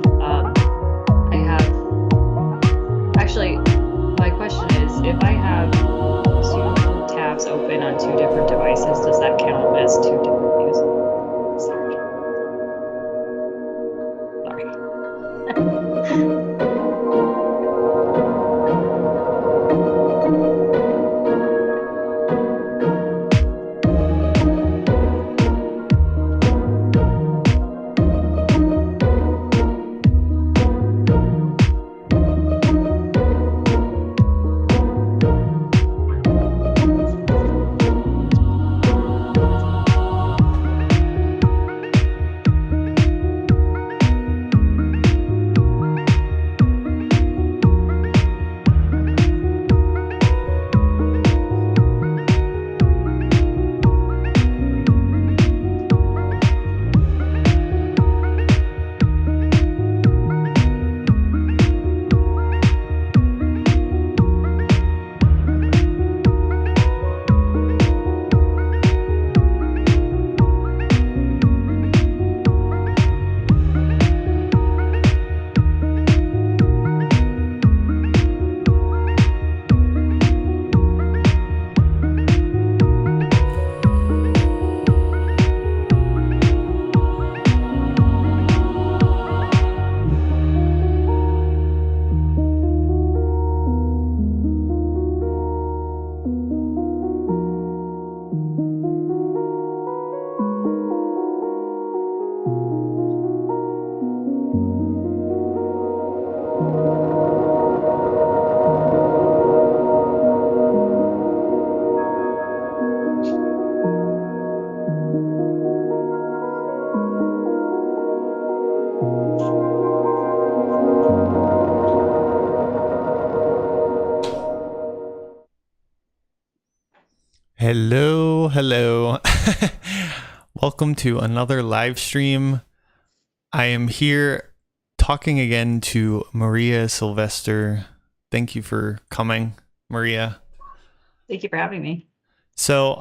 I have, actually, my question is, if I have two tabs open on two different devices, does that count as two different views? Sorry. Hello. Welcome to another live stream. I am here talking again to Maria Sylvester. Thank you for coming, Maria. Thank you for having me. So,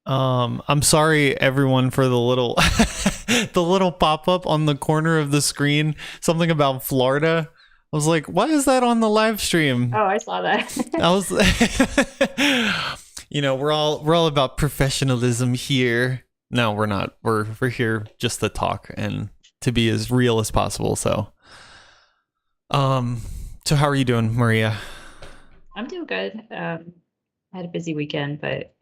I'm sorry everyone for the little the little pop-up on the corner of the screen, something about Florida. I was like, why is that on the live stream? Oh, I saw that. I was we're all about professionalism here. No, we're not. We're here just to talk and to be as real as possible. So how are you doing, Maria? I'm doing good. I had a busy weekend, but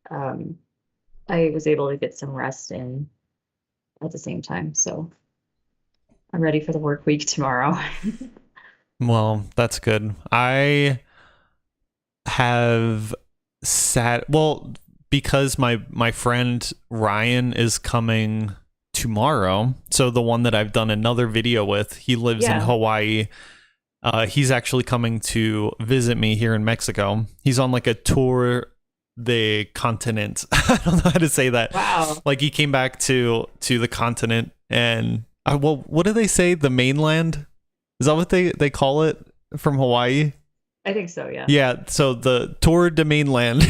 I was able to get some rest in at the same time. So I'm ready for the work week tomorrow. Well, that's good. I have because my friend Ryan is coming tomorrow. So the one that I've done another video with, he lives in Hawaii. He's actually coming to visit me here in Mexico. He's on like a tour the continent. I don't know how to say that. Wow. Like he came back to the continent and what do they say? The mainland? Is that what they call it from Hawaii? I think so, yeah. Yeah, so the tour de mainland.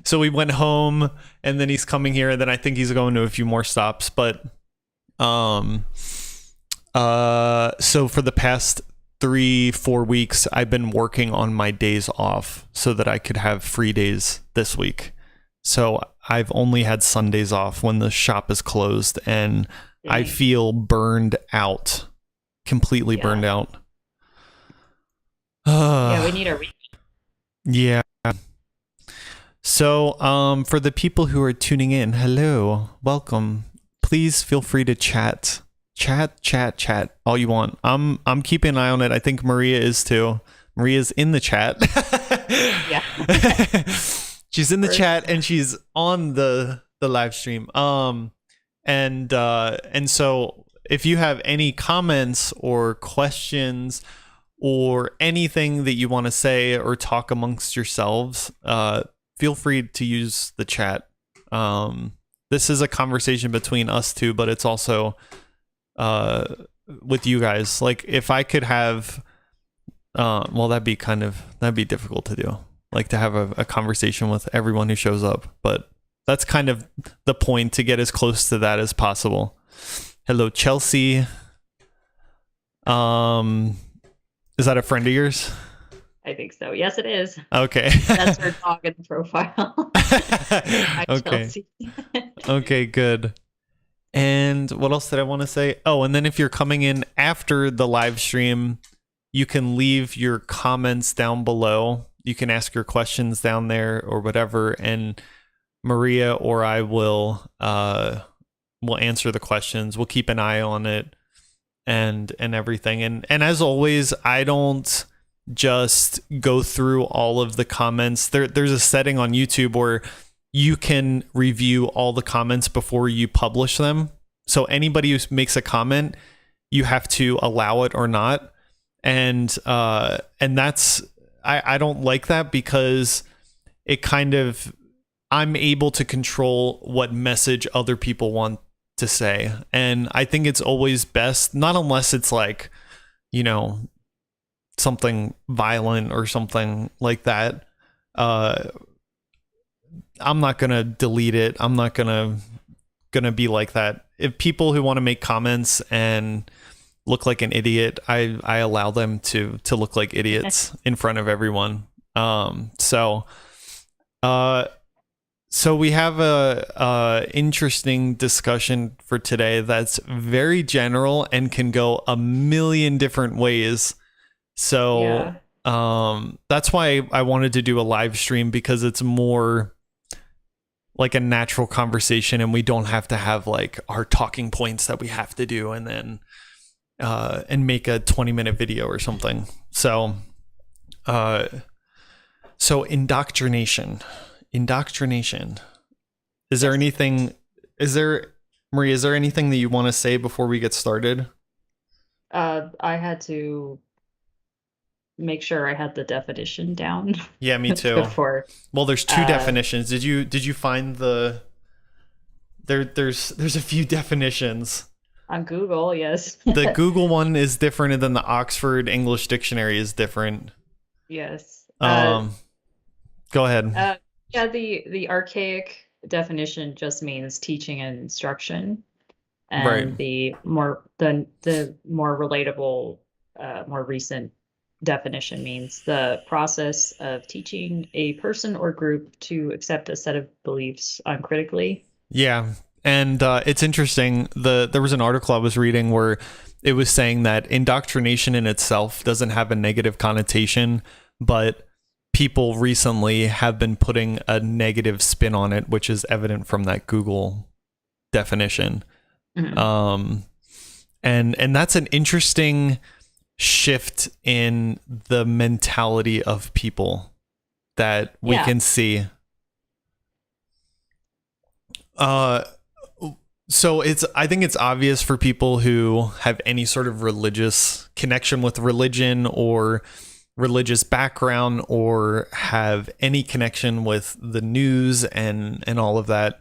So we went home and then he's coming here and then I think he's going to a few more stops. But so for the past 3-4 weeks, I've been working on my days off so that I could have free days this week. So I've only had Sundays off when the shop is closed and I feel burned out, completely burned out. Yeah, we need a week. Yeah. So, for the people who are tuning in, hello, welcome. Please feel free to chat all you want. I'm keeping an eye on it. I think Maria is too. Maria's in the chat. Yeah. She's in the chat and she's on the live stream. And so if you have any comments or questions or anything that you want to say or talk amongst yourselves, feel free to use the chat. This is a conversation between us two, but it's also with you guys. Like if I could have, that'd be difficult to do. Like to have a conversation with everyone who shows up, but that's kind of the point, to get as close to that as possible. Hello, Chelsea. Is that a friend of yours? I think so. Yes, it is. Okay. That's her dog in the profile. Hi, Okay. Chelsea. Okay, good. And what else did I want to say? Oh, and then if you're coming in after the live stream, you can leave your comments down below. You can ask your questions down there or whatever, and Maria or I will answer the questions. We'll keep an eye on it and everything. And as always, I don't just go through all of the comments. There's a setting on YouTube where you can review all the comments before you publish them. So anybody who makes a comment, you have to allow it or not. And that's, I don't like that because it kind of, I'm able to control what message other people want to say. And I think it's always best, not unless it's like, you know, something violent or something like that. I'm not gonna delete it. I'm not gonna be like that. If people who want to make comments and look like an idiot, I allow them to look like idiots in front of everyone. So we have a interesting discussion for today that's very general and can go a million different ways. So that's why I wanted to do a live stream, because it's more like a natural conversation and we don't have to have like our talking points that we have to do and then and make a 20-minute video or something. So indoctrination. Is there anything Maria, is there anything that you want to say before we get started? I had to make sure I had the definition down. Yeah, me too. Before. Well, there's two definitions. Did you find the there's a few definitions on Google? Yes. The Google one is different than the Oxford English Dictionary is different. Yes. Go ahead. Yeah, the archaic definition just means teaching and instruction, and right. the more relatable, more recent definition means the process of teaching a person or group to accept a set of beliefs uncritically. Yeah, and it's interesting. There was an article I was reading where it was saying that indoctrination in itself doesn't have a negative connotation, but people recently have been putting a negative spin on it, which is evident from that Google definition. Mm-hmm. And that's an interesting shift in the mentality of people that we can see. So I think it's obvious for people who have any sort of religious connection with religion or religious background or have any connection with the news and all of that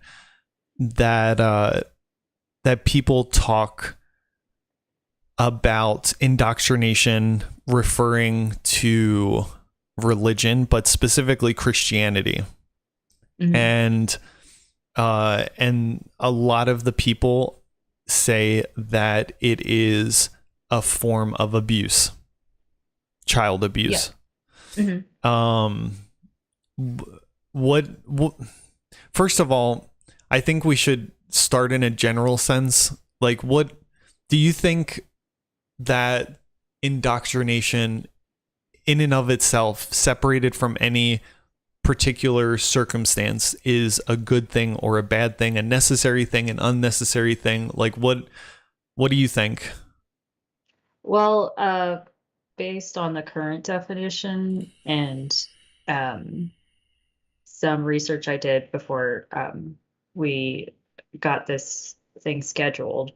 people talk about indoctrination referring to religion, but specifically Christianity. Mm-hmm. And a lot of the people say that it is a form of abuse. Child abuse. Yeah. Mm-hmm. What first of all, I think we should start in a general sense. Like, what do you think that indoctrination in and of itself, separated from any particular circumstance, is a good thing or a bad thing, a necessary thing, an unnecessary thing? Like, what do you think? Well, based on the current definition and some research I did before we got this thing scheduled,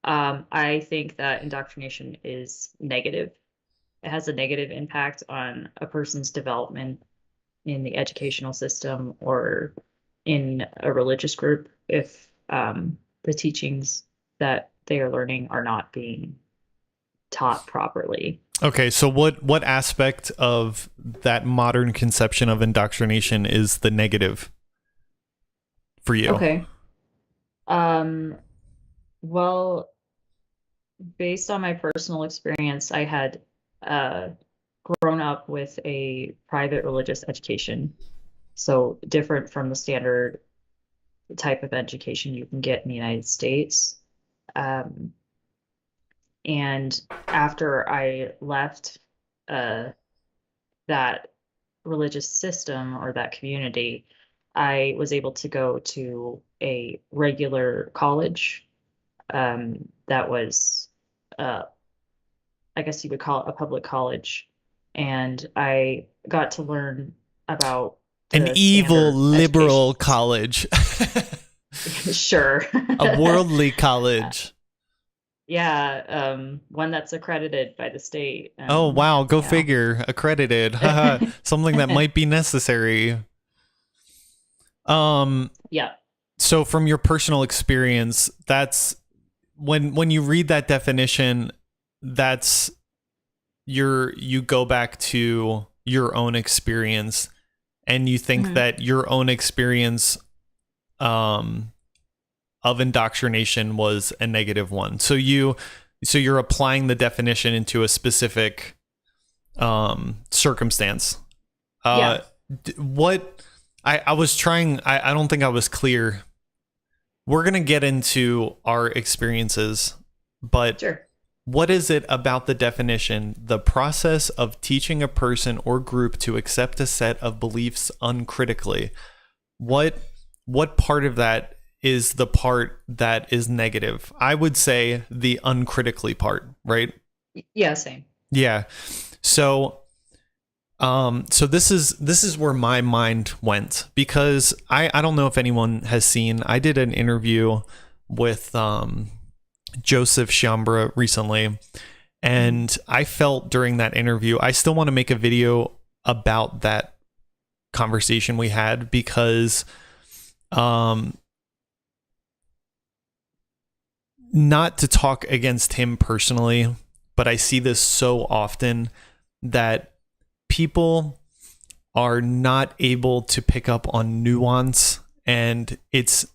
I think that indoctrination is negative. It has a negative impact on a person's development in the educational system or in a religious group if the teachings that they are learning are not being taught properly. Okay, so what aspect of that modern conception of indoctrination is the negative for you? Okay. Well, based on my personal experience, I had uh, grown up with a private religious education, so different from the standard type of education you can get in the United States. Um, and after I left uh, that religious system or that community, I was able to go to a regular college that was, uh, I guess you would call it a public college. And I got to learn about An the evil standard education liberal system. college. Sure. A worldly college. Yeah, one that's accredited by the state. Oh, wow. Go Yeah. figure. Accredited. Haha. Something that might be necessary. Um, Yeah. so from your personal experience, that's when you read that definition, that's you go back to your own experience and you think Mhm. that your own experience um of indoctrination was a negative one. So you're applying the definition into a specific circumstance. Yeah, What I was trying I don't think I was clear. We're going to get into our experiences, but sure. what is it about the definition, the process of teaching a person or group to accept a set of beliefs uncritically? What part of that is the part that is negative? I would say the uncritically part, right? Yeah, same. Yeah. So so this is where my mind went, because I don't know if anyone has seen, I did an interview with Joseph Chambra recently, Mhm. and I felt during that interview, I still want to make a video about that conversation we had, because um not to talk against him personally, but I see this so often that people are not able to pick up on nuance, and it's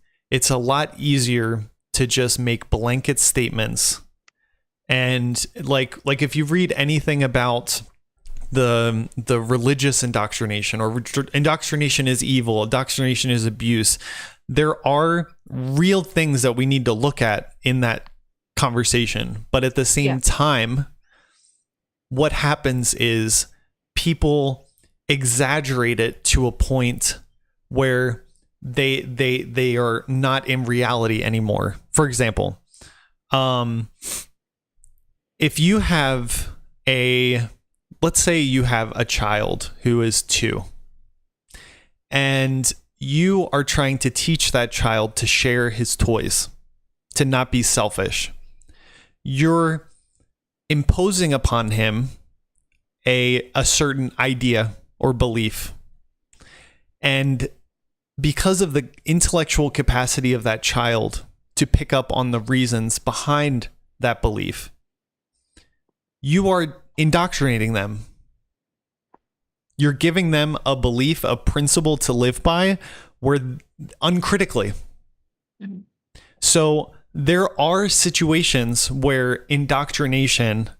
a lot easier to just make blanket statements. And like if you read anything about the religious indoctrination, or indoctrination is evil, indoctrination is abuse, there are real things that we need to look at in that conversation. But at the Yeah. same time, what happens is people exaggerate it to a point where they are not in reality anymore. For example, um if you have a let's say you have a child who is 2, and you are trying to teach that child to share his toys, to not be selfish. You're imposing upon him a certain idea or belief. And because of the intellectual capacity of that child to pick up on the reasons behind that belief, you are indoctrinating them. You're giving them a belief, a principle to live by, where uncritically. Mhm. So there are situations where indoctrination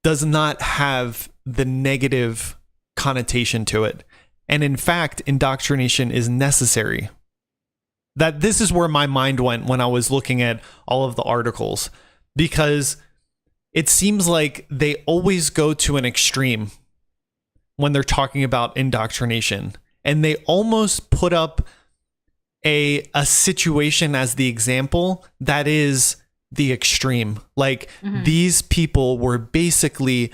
does not have the negative connotation to it. And in fact, indoctrination is necessary. That this is where my mind went when I was looking at all of the articles, because it seems like they always go to an extreme when they're talking about indoctrination, and they almost put up a situation as the example that is the extreme. Like, Mhm. these people were basically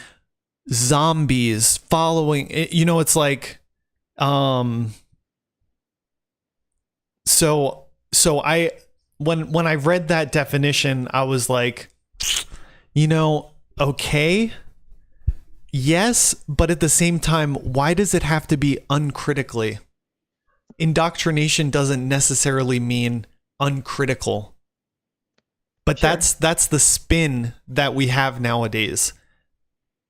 zombies following, it's like so I when I read that definition, I was like, okay, yes, but at the same time, why does it have to be uncritically? Indoctrination doesn't necessarily mean uncritical. But Sure. that's the spin that we have nowadays.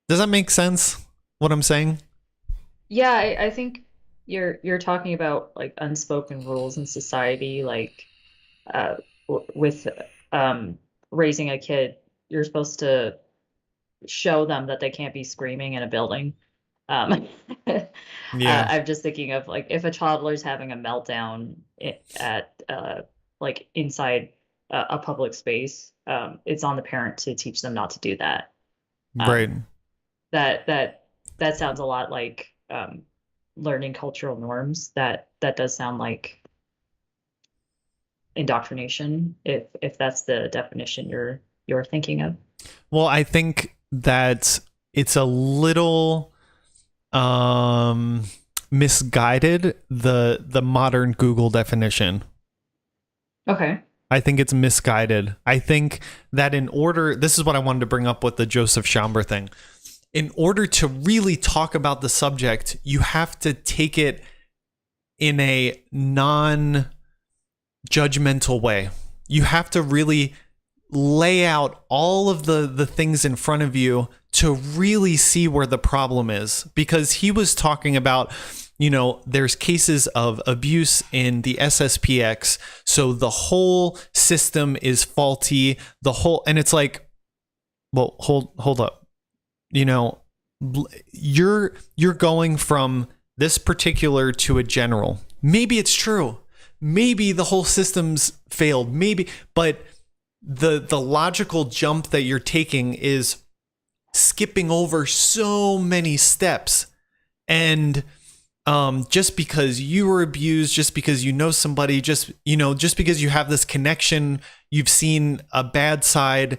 Does that make sense, what I'm saying? Yeah, I think you're talking about like unspoken rules in society, like with um raising a kid. you're supposed to show them that they can't be screaming in a building. Um, Yeah. I'm just thinking of like if a toddler's having a meltdown at like inside a public space, it's on the parent to teach them not to do that. Right. Um, that sounds a lot like learning cultural norms. That does sound like indoctrination, if that's the definition you're thinking of. Well, I think that it's a little misguided, the modern Google definition. Okay. I think it's misguided. I think that this is what I wanted to bring up with the Joseph Schomburg thing. In order to really talk about the subject, you have to take it in a non-judgmental way. You have to really lay out all of the things in front of you to really see where the problem is. Because he was talking about, there's cases of abuse in the SSPX, so the whole system is faulty. And it's like, well, hold up. You're going from this particular to a general. Maybe it's true. Maybe the whole system's failed. Maybe, but the logical jump that you're taking is skipping over so many steps. And just because you were abused, just because you know somebody, just because you have this connection, you've seen a bad side,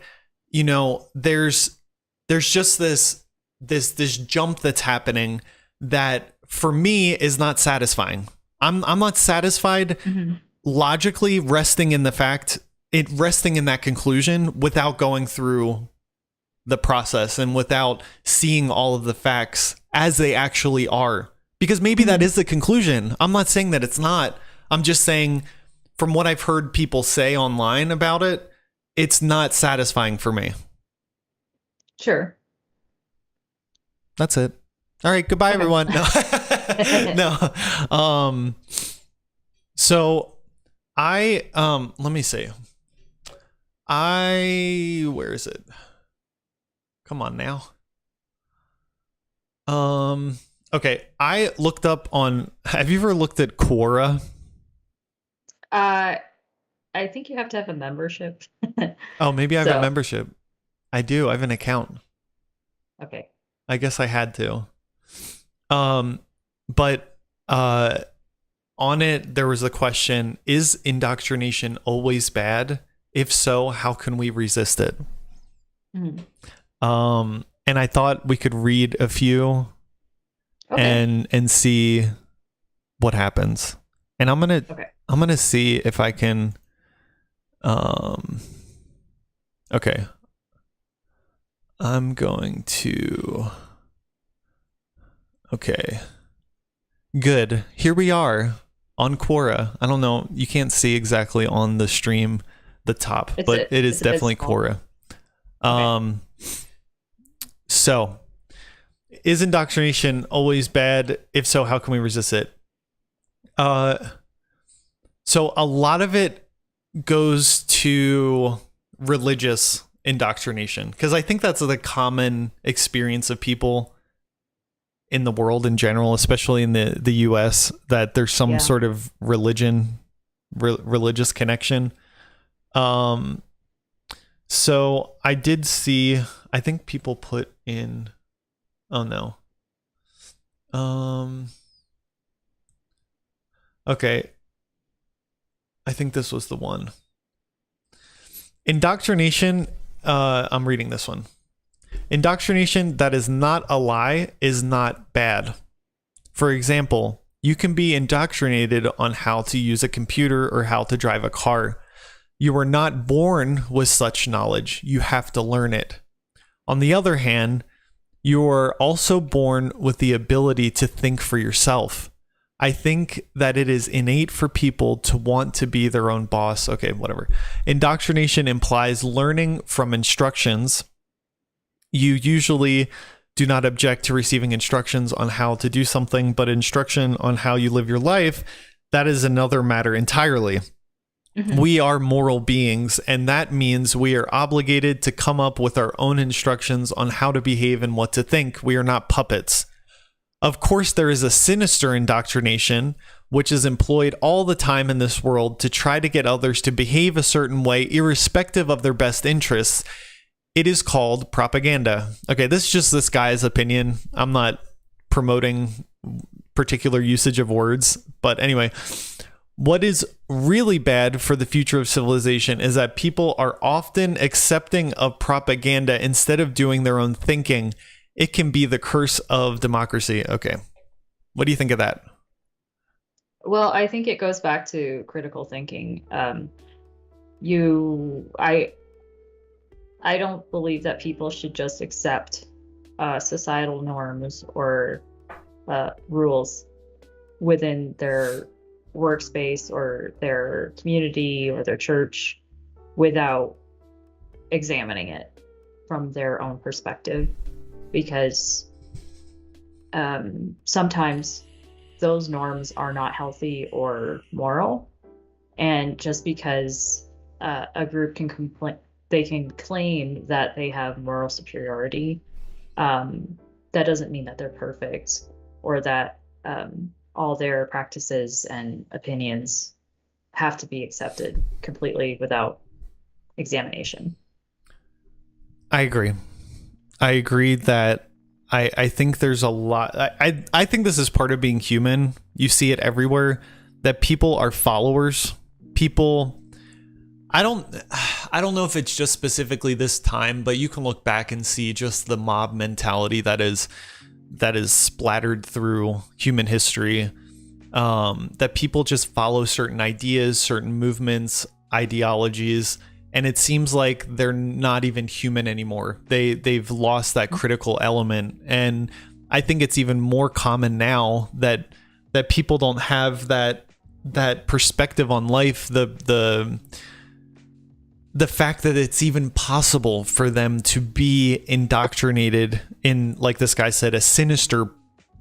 there's just this jump that's happening that for me is not satisfying. I'm not satisfied logically resting in that conclusion without going through the process and without seeing all of the facts as they actually are. Because maybe that is the conclusion. I'm not saying that it's not. I'm just saying from what I've heard people say online about it, it's not satisfying for me. Sure. That's it. All right. Goodbye, everyone. No. No. So let me see. Where is it? Come on now. Okay. I looked up have you ever looked at Quora? I think you have to have a membership. Oh, maybe I have a membership. I do. I have an account. Okay. I guess I had to. But on it, there was a question, is indoctrination always bad? If so, how can we resist it? And I thought we could read a few and see what happens. And I'm gonna see if I can okay. I'm going to okay. Good. Here we are on Quora. I don't know. You can't see exactly on the stream the top, but it is definitely Quora. Okay. So, is indoctrination always bad? If so, how can we resist it? So a lot of it goes to religious indoctrination, because I think that's the common experience of people in the world in general, especially in the US, that there's some sort of religious connection. So I did see, I think people put in, oh no. Okay. I think this was the one. Indoctrination, I'm reading this one. Indoctrination that is not a lie is not bad. For example, you can be indoctrinated on how to use a computer or how to drive a car. You were not born with such knowledge. You have to learn it. On the other hand, you are also born with the ability to think for yourself. I think that it is innate for people to want to be their own boss. Okay, whatever. Indoctrination implies learning from instructions. You usually do not object to receiving instructions on how to do something, but instruction on how you live your life, that is another matter entirely. Mhm. We are moral beings, and that means we are obligated to come up with our own instructions on how to behave and what to think. We are not puppets. Of course, there is a sinister indoctrination, which is employed all the time in this world to try to get others to behave a certain way, irrespective of their best interests. It is called propaganda. Okay, this is just this guy's opinion. I'm not promoting particular usage of words, but anyway. What is really bad for the future of civilization is that people are often accepting of propaganda instead of doing their own thinking. It can be the curse of democracy. Okay. What do you think of that? Well, I think it goes back to critical thinking. You, I don't believe that people should just accept societal norms or rules within their workspace or their community or their church without examining it from their own perspective, because sometimes those norms are not healthy or moral. And just because a group can complain, they can claim that they have moral superiority, that doesn't mean that they're perfect or that all their practices and opinions have to be accepted completely without examination. I agree. I agree that I think there's a lot. I think this is part of being human. You see it everywhere that people are followers. People I don't I don't know if it's just specifically this time, but you can look back and see just the mob mentality that is splattered through human history. That people just follow certain ideas, certain movements, ideologies, and it seems like they're not even human anymore. They've lost that critical element, and I think it's even more common now that people don't have that perspective on life. The fact that it's even possible for them to be indoctrinated in, like this guy said, a sinister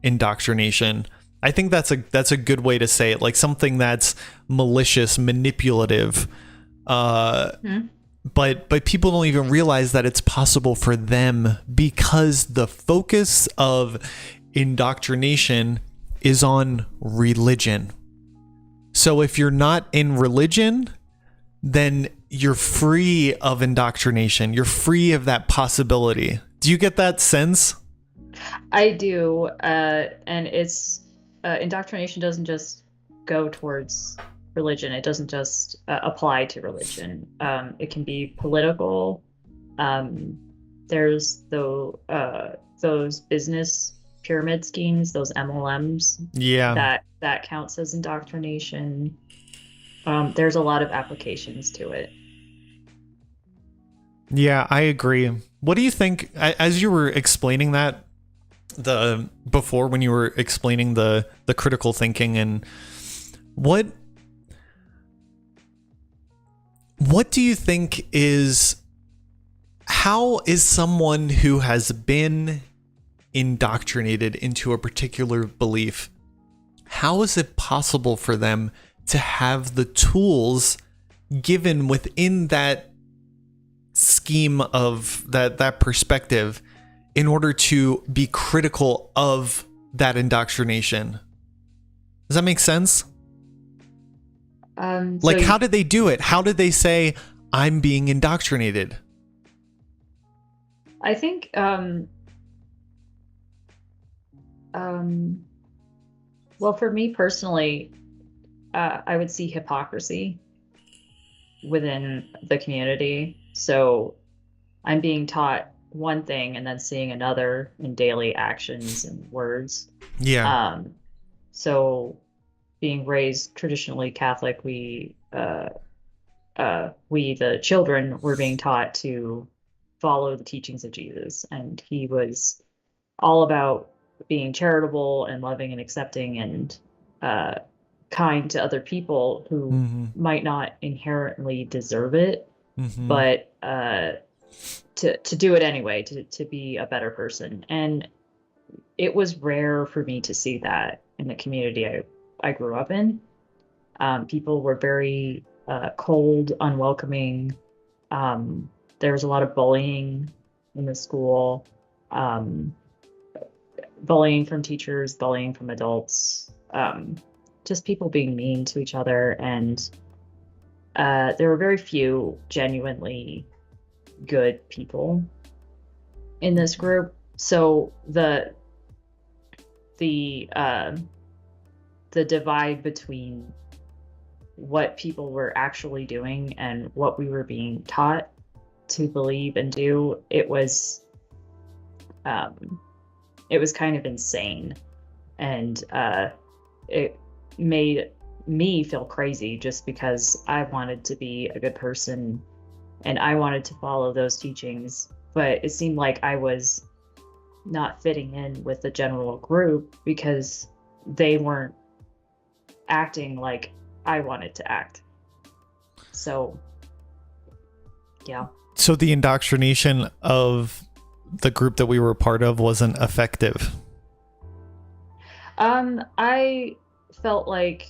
indoctrination. I think that's a good way to say it, like something that's malicious, manipulative. But people don't even realize that it's possible for them because the focus of indoctrination is on religion. So if you're not in religion, then you're free of indoctrination. You're free of that possibility. Do you get that sense? I do, and it's indoctrination doesn't just go towards religion. It doesn't just apply to religion. It can be political. Um, there's those business pyramid schemes, those MLMs, Yeah. that counts as indoctrination. There's a lot of applications to it. Yeah, I agree. What do you think as you were explaining that the before when you were explaining the critical thinking, and what do you think is, how is someone who has been indoctrinated into a particular belief, how is it possible for them to have the tools given within that scheme of that perspective in order to be critical of that indoctrination? Does that make sense? Like, how did they do it? How did they say, I'm being indoctrinated? I think well, for me personally, I would see hypocrisy within the community. So I'm being taught one thing and then seeing another in daily actions and words. Yeah. So being raised traditionally Catholic, we the children were being taught to follow the teachings of Jesus, and he was all about being charitable and loving and accepting and uh, kind to other people who Mm-hmm. might not inherently deserve it, Mm-hmm. but to do it anyway, to be a better person. And it was rare for me to see that in the community I grew up in. People were very cold, unwelcoming. There was a lot of bullying in the school, bullying from teachers, bullying from adults, just people being mean to each other. And there were very few genuinely good people in this group. So the divide between what people were actually doing and what we were being taught to believe and do, it was kind of insane. And it made me feel crazy just because I wanted to be a good person and I wanted to follow those teachings, but it seemed like I was not fitting in with the general group because they weren't acting like I wanted to act. So, yeah. So the indoctrination of the group that we were part of wasn't effective. I felt like,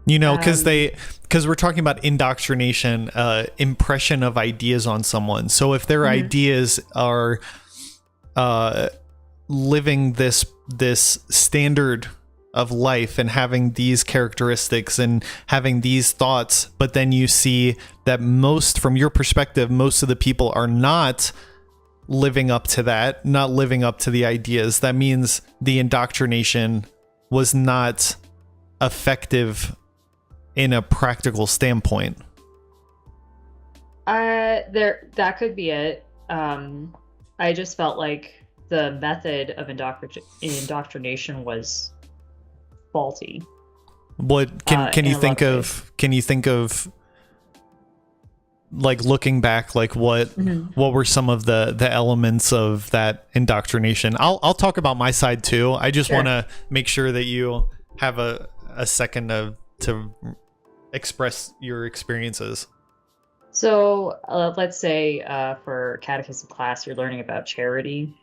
you know, because we're talking about indoctrination, impression of ideas on someone. So if their ideas are living this standard of life and having these characteristics and having these thoughts, but then you see that from your perspective, most of the people are not living up to that, not living up to the ideas. That means the indoctrination was not effective in a practical standpoint. That could be it. I just felt like the method of indoctrination was faulty. What can you think of? Can you think of, like, looking back, like what were some of the elements of that indoctrination? I'll talk about my side too. I just want to make sure that you have a second to express your experiences. So let's say for catechism class, you're learning about charity.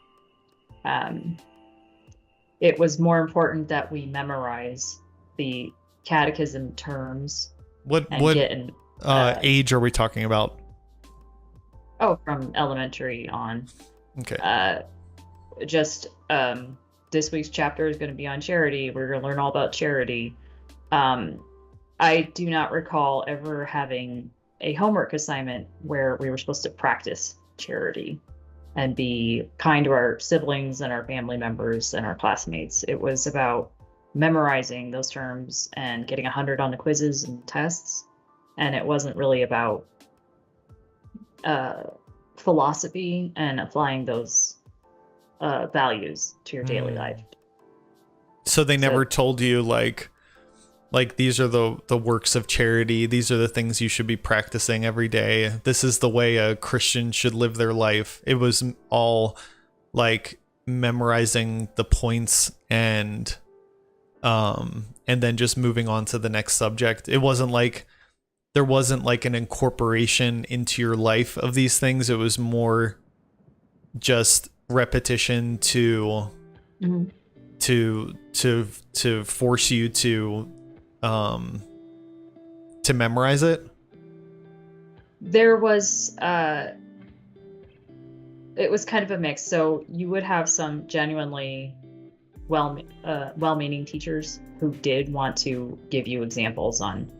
It was more important that we memorize the catechism terms. What age are we talking about? Oh, from elementary on. Okay. Just this week's chapter is going to be on charity. We're going to learn all about charity. I do not recall ever having a homework assignment where we were supposed to practice charity and be kind to our siblings and our family members and our classmates. It was about memorizing those terms and getting 100 on the quizzes and tests. And it wasn't really about philosophy and applying those values to your daily life. So they never told you like these are the works of charity. These are the things you should be practicing every day. This is the way a Christian should live their life. It was all like memorizing the points and then just moving on to the next subject. It wasn't like there wasn't like an incorporation into your life of these things. It was more just repetition to force you to memorize it. There was it was kind of a mix. So you would have some genuinely well-meaning teachers who did want to give you examples on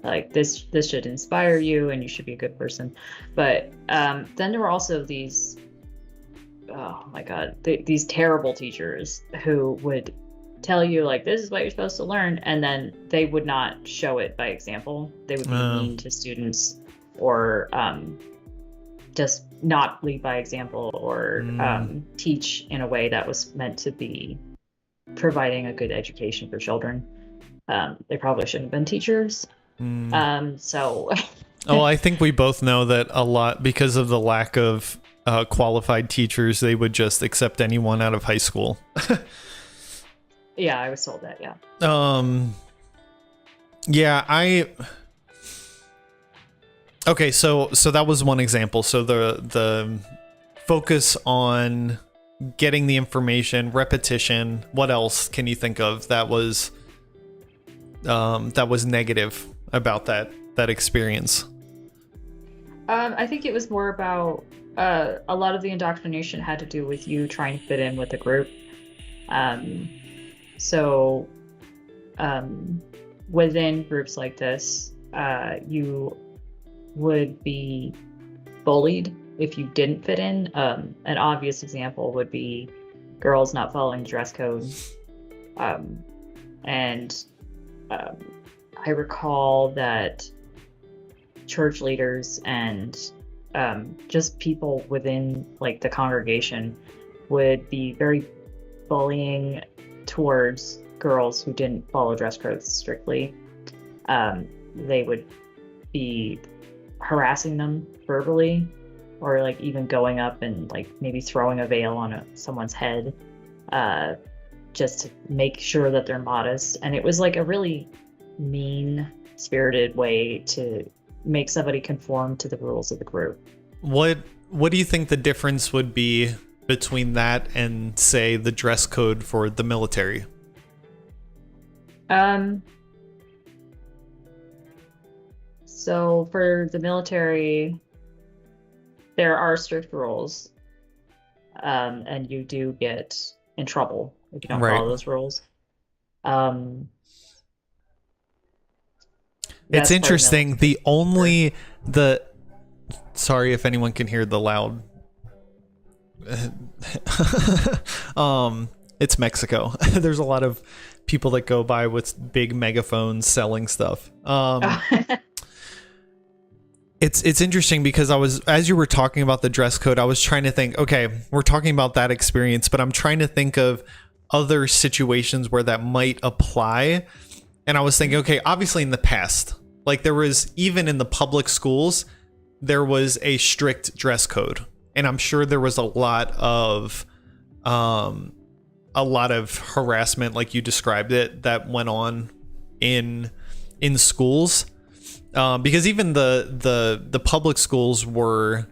like this should inspire you and you should be a good person. But then there were also these, oh my god, these terrible teachers who would tell you like this is what you're supposed to learn, and then they would not show it by example. They would be mean to students or just not lead by example or teach in a way that was meant to be providing a good education for children. They probably shouldn't have been teachers. So oh, I think we both know that a lot because of the lack of qualified teachers. They would just accept anyone out of high school. Yeah, I was told that. Yeah. Yeah, okay, so that was one example. So the focus on getting the information, repetition. What else can you think of that was negative about that experience? I think it was more about a lot of the indoctrination had to do with you trying to fit in with the group. So within groups like this, you would be bullied if you didn't fit in. An obvious example would be girls not following dress code. And I recall that church leaders and just people within like the congregation would be very bullying towards girls who didn't follow dress codes strictly. They would be harassing them verbally, or like even going up and like maybe throwing a veil on someone's head, just to make sure that they're modest. And it was like a really mean-spirited way to make somebody conform to the rules of the group. What do you think the difference would be between that and, say, the dress code for the military? So for the military, there are strict rules, and you do get in trouble if you don't follow those rules. It's interesting. Sorry if anyone can hear the loud. It's Mexico. There's a lot of people that go by with big megaphones selling stuff. It's interesting because as you were talking about the dress code, I was trying to think, okay, we're talking about that experience, but I'm trying to think of other situations where that might apply. And I was thinking, okay, obviously in the past, like there was, even in the public schools, there was a strict dress code. And I'm sure there was a lot of harassment, like you described it, that went on in schools. Because even the public schools were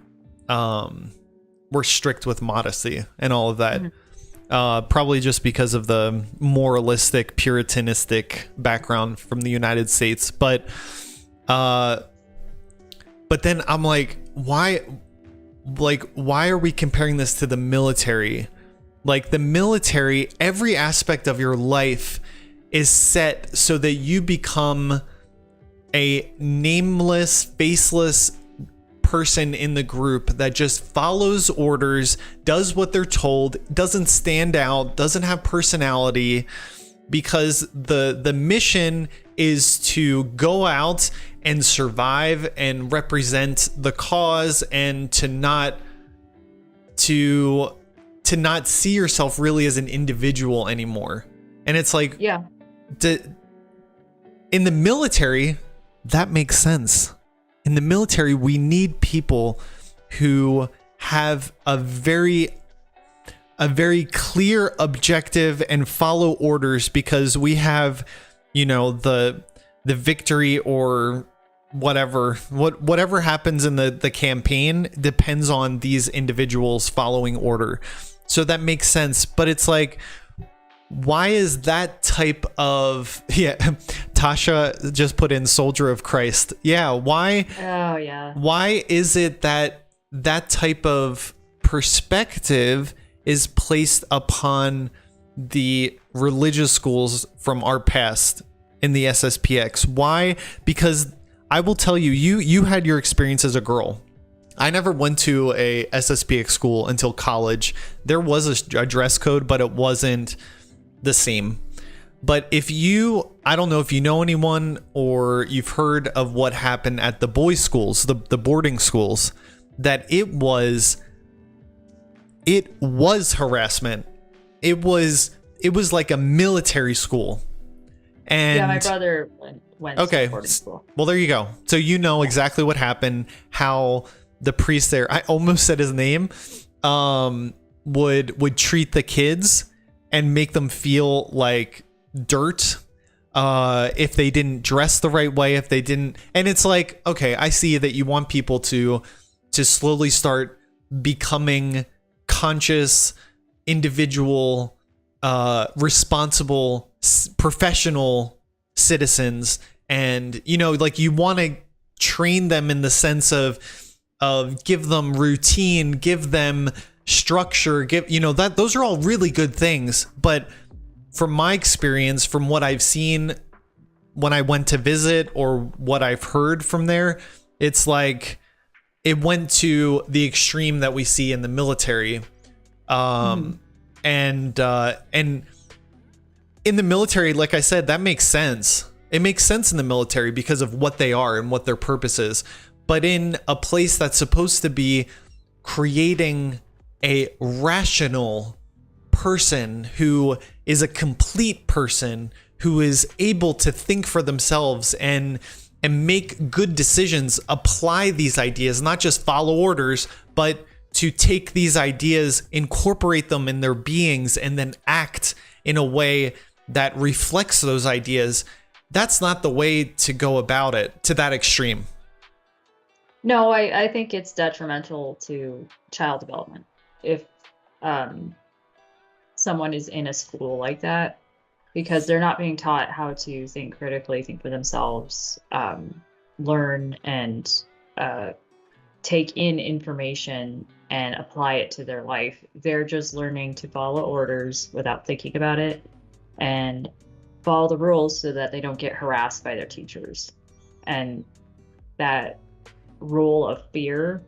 strict with modesty and all of that. Probably just because of the moralistic, puritanistic background from the United States. But then I'm like, why are we comparing this to the military? Like the military, every aspect of your life is set so that you become a nameless, faceless person in the group that just follows orders, does what they're told, doesn't stand out, doesn't have personality, because the mission is to go out and survive and represent the cause, and to not see yourself really as an individual anymore. And it's like, yeah, in the military, that makes sense. In the military, we need people who have a very clear objective and follow orders, because we have, the victory or whatever happens in the campaign depends on these individuals following order. So that makes sense. But it's like, why is that type of, Tasha just put in Soldier of Christ. Yeah. Why? Oh yeah. Why is it that type of perspective is placed upon the religious schools from our past in the SSPX? Why? Because I will tell you, you had your experience as a girl. I never went to a SSPX school until college. There was a dress code, but it wasn't the same. But I don't know if you know anyone or you've heard of what happened at the boys' schools, the boarding schools, that it was harassment. It was like a military school. And yeah, my brother went to boarding school. Well, there you go. So you know exactly what happened, how the priest there, I almost said his name, would treat the kids and make them feel like dirt if they didn't dress the right way, if they didn't. And it's like, okay, I see that you want people to slowly start becoming conscious, individual, responsible, professional citizens, and like you want to train them in the sense of give them routine, give them structure, that those are all really good things. But from my experience, from what I've seen when I went to visit or what I've heard from there, it's like it went to the extreme that we see in the military. And in the military, like I said, that makes sense. It makes sense in the military because of what they are and what their purpose is. But in a place that's supposed to be creating a rational person who is a complete person, who is able to think for themselves and make good decisions, apply these ideas, not just follow orders, but to take these ideas, incorporate them in their beings, and then act in a way that reflects those ideas. That's not the way to go about it to that extreme. No, I think it's detrimental to child development if someone is in a school like that, because they're not being taught how to think critically, think for themselves, learn and take in information and apply it to their life. They're just learning to follow orders without thinking about it and follow the rules so that they don't get harassed by their teachers. And that rule of fear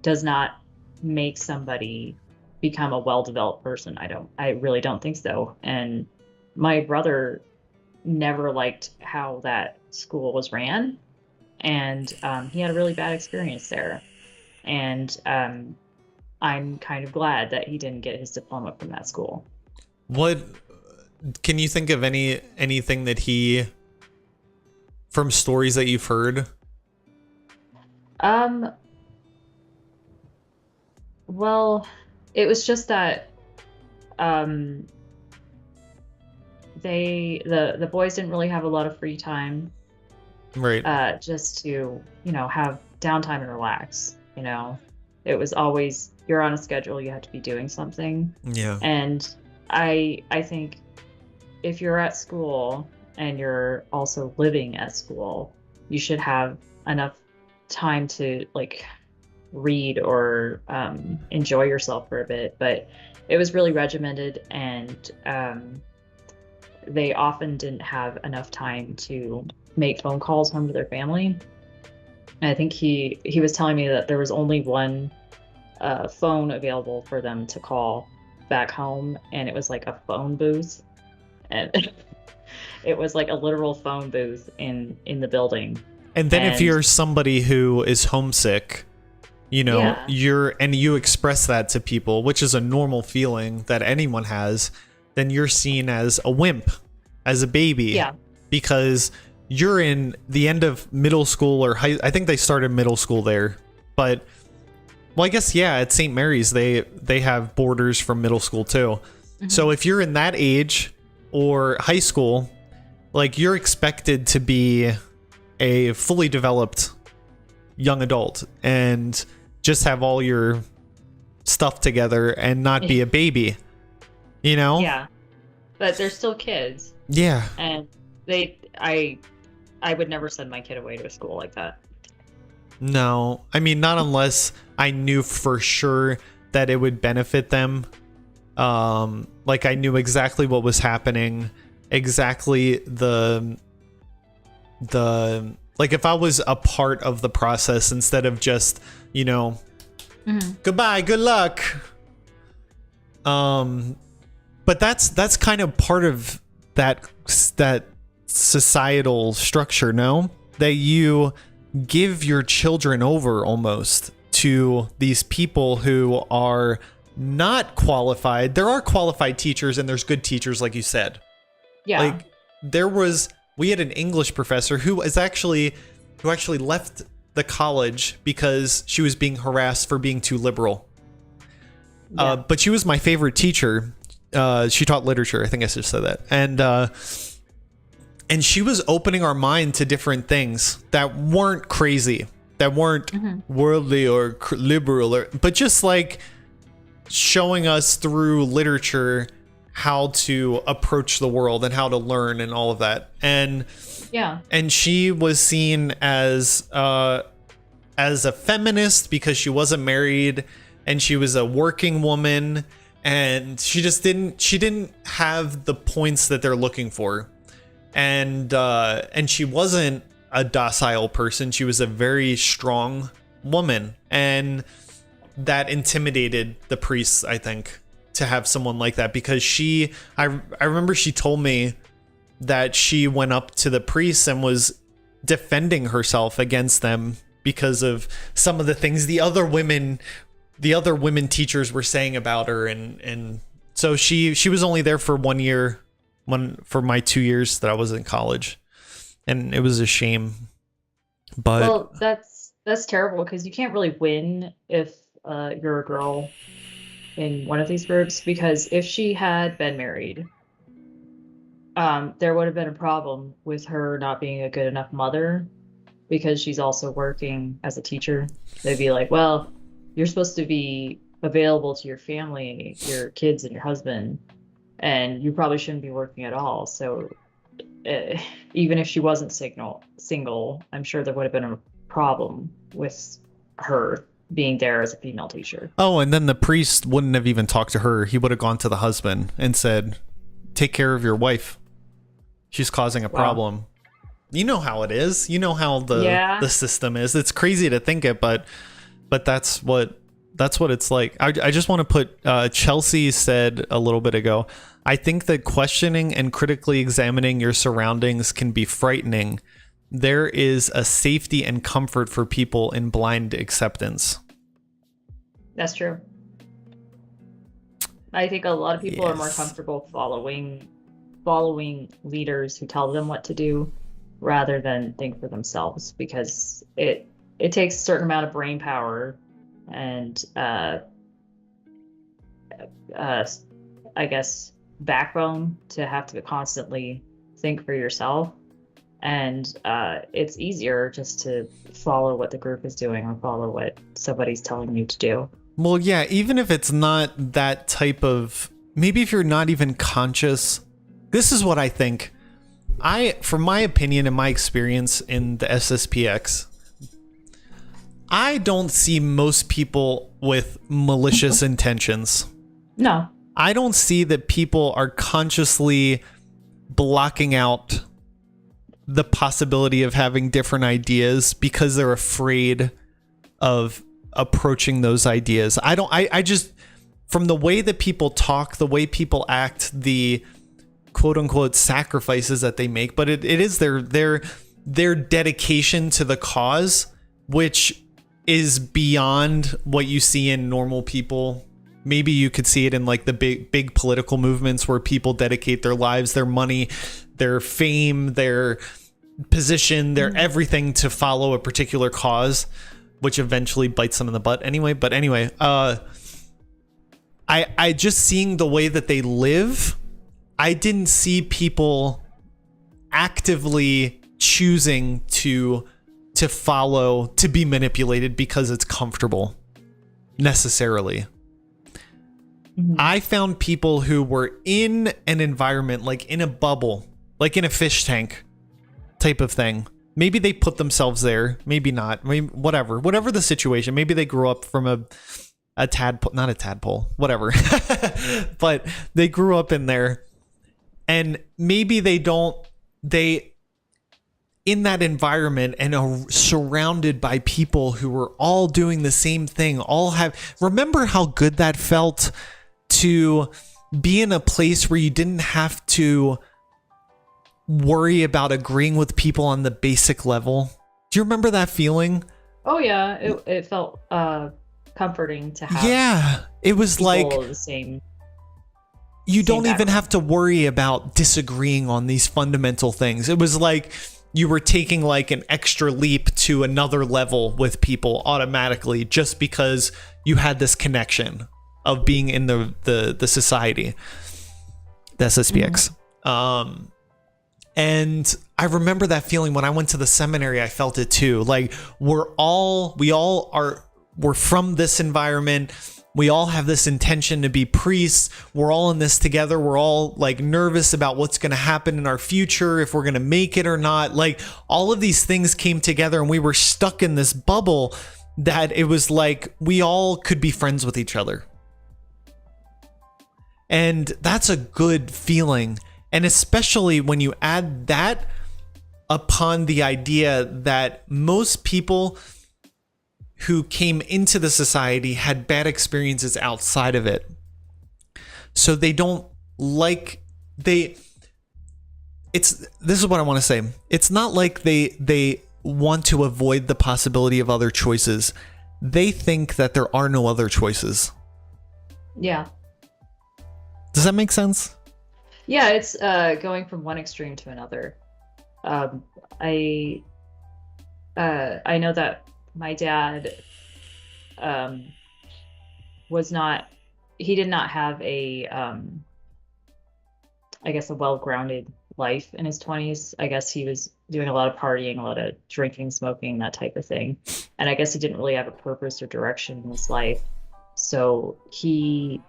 does not make somebody become a well-developed person. I really don't think so. And my brother never liked how that school was ran, and he had a really bad experience there. And I'm kind of glad that he didn't get his diploma from that school. What can you think of anything that he, from stories that you've heard? Well, it was just that the boys didn't really have a lot of free time, right? Just to have downtime and relax. It was always, you're on a schedule, you have to be doing something. Yeah. And I think if you're at school and you're also living at school, you should have enough time to read or enjoy yourself for a bit. But it was really regimented, and they often didn't have enough time to make phone calls home to their family. And I think he was telling me that there was only one phone available for them to call back home, and it was like a phone booth, and it was like a literal phone booth in the building. And then if you're somebody who is homesick, you express that to people, which is a normal feeling that anyone has, then you're seen as a wimp, as a baby. Yeah. Because you're in the end of middle school or I think they started middle school there. But, well, I guess, yeah, at St. Mary's, they have boarders from middle school too. Mm-hmm. So if you're in that age or high school, you're expected to be a fully developed young adult and just have all your stuff together and not be a baby, Yeah, but they're still kids. Yeah. And I would never send my kid away to a school like that. No, I mean, not unless I knew for sure that it would benefit them. I knew exactly what was happening, exactly the if I was a part of the process instead of just, goodbye, good luck. But that's kind of part of that societal structure, no? That you give your children over almost to these people who are not qualified. There are qualified teachers and there's good teachers, like you said. Yeah. We had an English professor who actually left the college because she was being harassed for being too liberal. Yeah. But she was my favorite teacher. She taught literature. I think I just said that. And she was opening our mind to different things that weren't crazy, that weren't worldly or liberal, but just showing us through literature how to approach the world and how to learn and all of that. And she was seen as a feminist because she wasn't married and she was a working woman, and she didn't have the points that they're looking for. And she wasn't a docile person. She was a very strong woman, and that intimidated the priests, I think, to have someone like that, because I remember she told me that she went up to the priests and was defending herself against them because of some of the things the other women teachers were saying about her, and so she was only there for 1 year, for my 2 years that I was in college, and it was a shame. But well, that's terrible, because you can't really win if you're a girl in one of these groups, because if she had been married, there would have been a problem with her not being a good enough mother, because she's also working as a teacher. They'd be like, well, you're supposed to be available to your family, your kids and your husband, and you probably shouldn't be working at all. So even if she wasn't single, I'm sure there would have been a problem with her being there as a female teacher. Oh, and then the priest wouldn't have even talked to her. He would have gone to the husband and said, take care of your wife. She's causing a problem. You know how it is. You know how the system is. It's crazy to think it, but that's what it's like. I just want to put, Chelsea said a little bit ago, I think that questioning and critically examining your surroundings can be frightening. There is a safety and comfort for people in blind acceptance. That's true. I think a lot of people are more comfortable following leaders who tell them what to do rather than think for themselves, because it takes a certain amount of brain power and I guess backbone to have to constantly think for yourself. And it's easier just to follow what the group is doing or follow what somebody's telling you to do. Well, yeah, even if it's not that type of, maybe if you're not even conscious, this is what I think. From my opinion and my experience in the SSPX, I don't see most people with malicious intentions. No. I don't see that people are consciously blocking out the possibility of having different ideas because they're afraid of approaching those ideas. I just, from the way that people talk, the way people act, the quote unquote sacrifices that they make, but it is their dedication to the cause, which is beyond what you see in normal people. Maybe you could see it in like the big political movements where people dedicate their lives, their money, their fame, their position, their everything to follow a particular cause, which eventually bites them in the butt anyway. But anyway, I just seeing the way that they live, I didn't see people actively choosing to follow, to be manipulated because it's comfortable necessarily. I found people who were in an environment, like in a bubble, like in a fish tank type of thing. Maybe they put themselves there, maybe not, maybe whatever the situation. Maybe they grew up from a tadpole, not a tadpole, whatever. But they grew up in there, and maybe they in that environment and are surrounded by people who are all doing the same thing, remember how good that felt to be in a place where you didn't have to worry about agreeing with people on the basic level. Do you remember that feeling? Oh yeah, it felt comforting to have. Yeah, it was like the same. You don't even have to worry about disagreeing on these fundamental things. It was like you were taking like an extra leap to another level with people automatically just because you had this connection of being in the society, the SSPX. And I remember that feeling when I went to the seminary. I felt it too. Like we're from this environment. we all have this intention to be priests. We're all in this together. We're all like nervous about what's going to happen in our future, if we're going to make it or not. Like all of these things came together and we were stuck in this bubble that it was like we all could be friends with each other. And that's a good feeling. And especially when you add that upon the idea that most people who came into the society had bad experiences outside of it. So they don't like this is what I want to say. It's not like they want to avoid the possibility of other choices. They think that there are no other choices. Yeah. Does that make sense? Yeah, it's going from one extreme to another. I know that my dad he did not have a I guess a well-grounded life in his 20s. I guess he was doing a lot of partying, a lot of drinking, smoking, that type of thing. And I guess he didn't really have a purpose or direction in his life. So he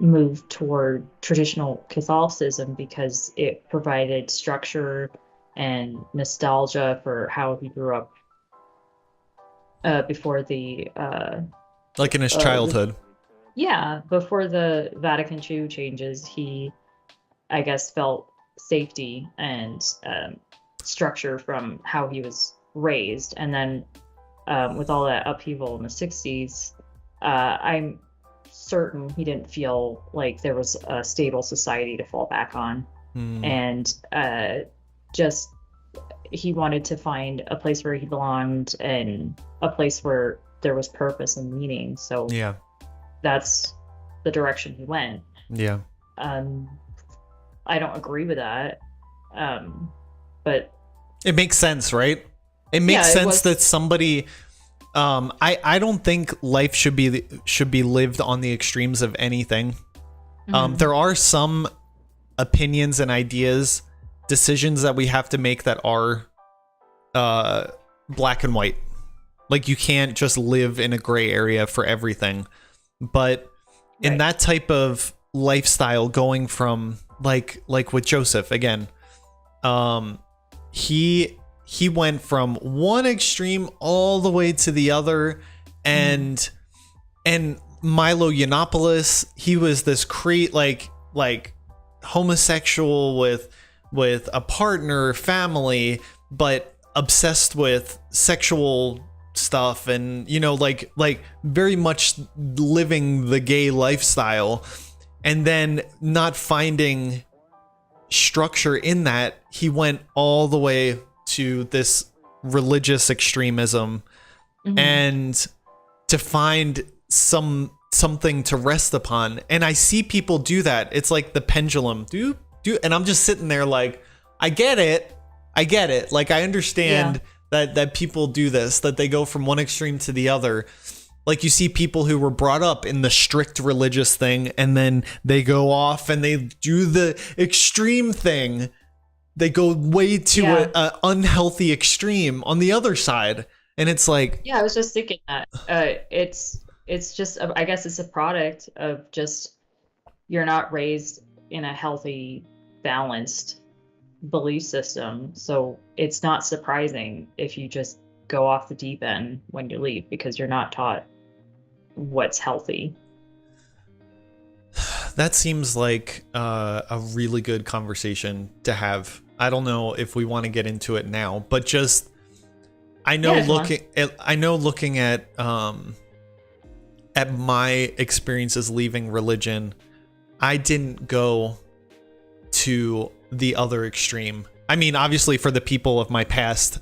moved toward traditional Catholicism because it provided structure and nostalgia for how he grew up before the like in his childhood. Yeah, before the Vatican II changes, he, I guess, felt safety and structure from how he was raised. And then with all that upheaval in the 60s, I'm certain he didn't feel like there was a stable society to fall back on. And just he wanted to find a place where he belonged and a place where there was purpose and meaning. So yeah, that's the direction he went. Yeah. I don't agree with that. But it makes sense, right? It makes sense that somebody I don't think life should be lived on the extremes of anything. There are some opinions and ideas, decisions that we have to make that are black and white. Like you can't just live in a gray area for everything. But in that type of lifestyle, going from like with Joseph again, he went from one extreme all the way to the other, and Milo Yiannopoulos, he was this like homosexual with a partner, family, but obsessed with sexual stuff, and like very much living the gay lifestyle, and then not finding structure in that. He went all the way to this religious extremism, and to find something to rest upon. And I see people do that. It's like the pendulum do and I'm just sitting there like, I get it, like I understand that people do this, that they go from one extreme to the other. Like you see people who were brought up in the strict religious thing, and then they go off and they do the extreme thing. They go way to an unhealthy extreme on the other side. And it's like, I was just thinking that it's just, I guess it's a product of just, you're not raised in a healthy, balanced belief system. So it's not surprising if you just go off the deep end when you leave, because you're not taught what's healthy. That seems like a really good conversation to have. I don't know if we want to get into it now, but just I know looking at my experiences leaving religion, I didn't go to the other extreme. I mean, obviously for the people of my past,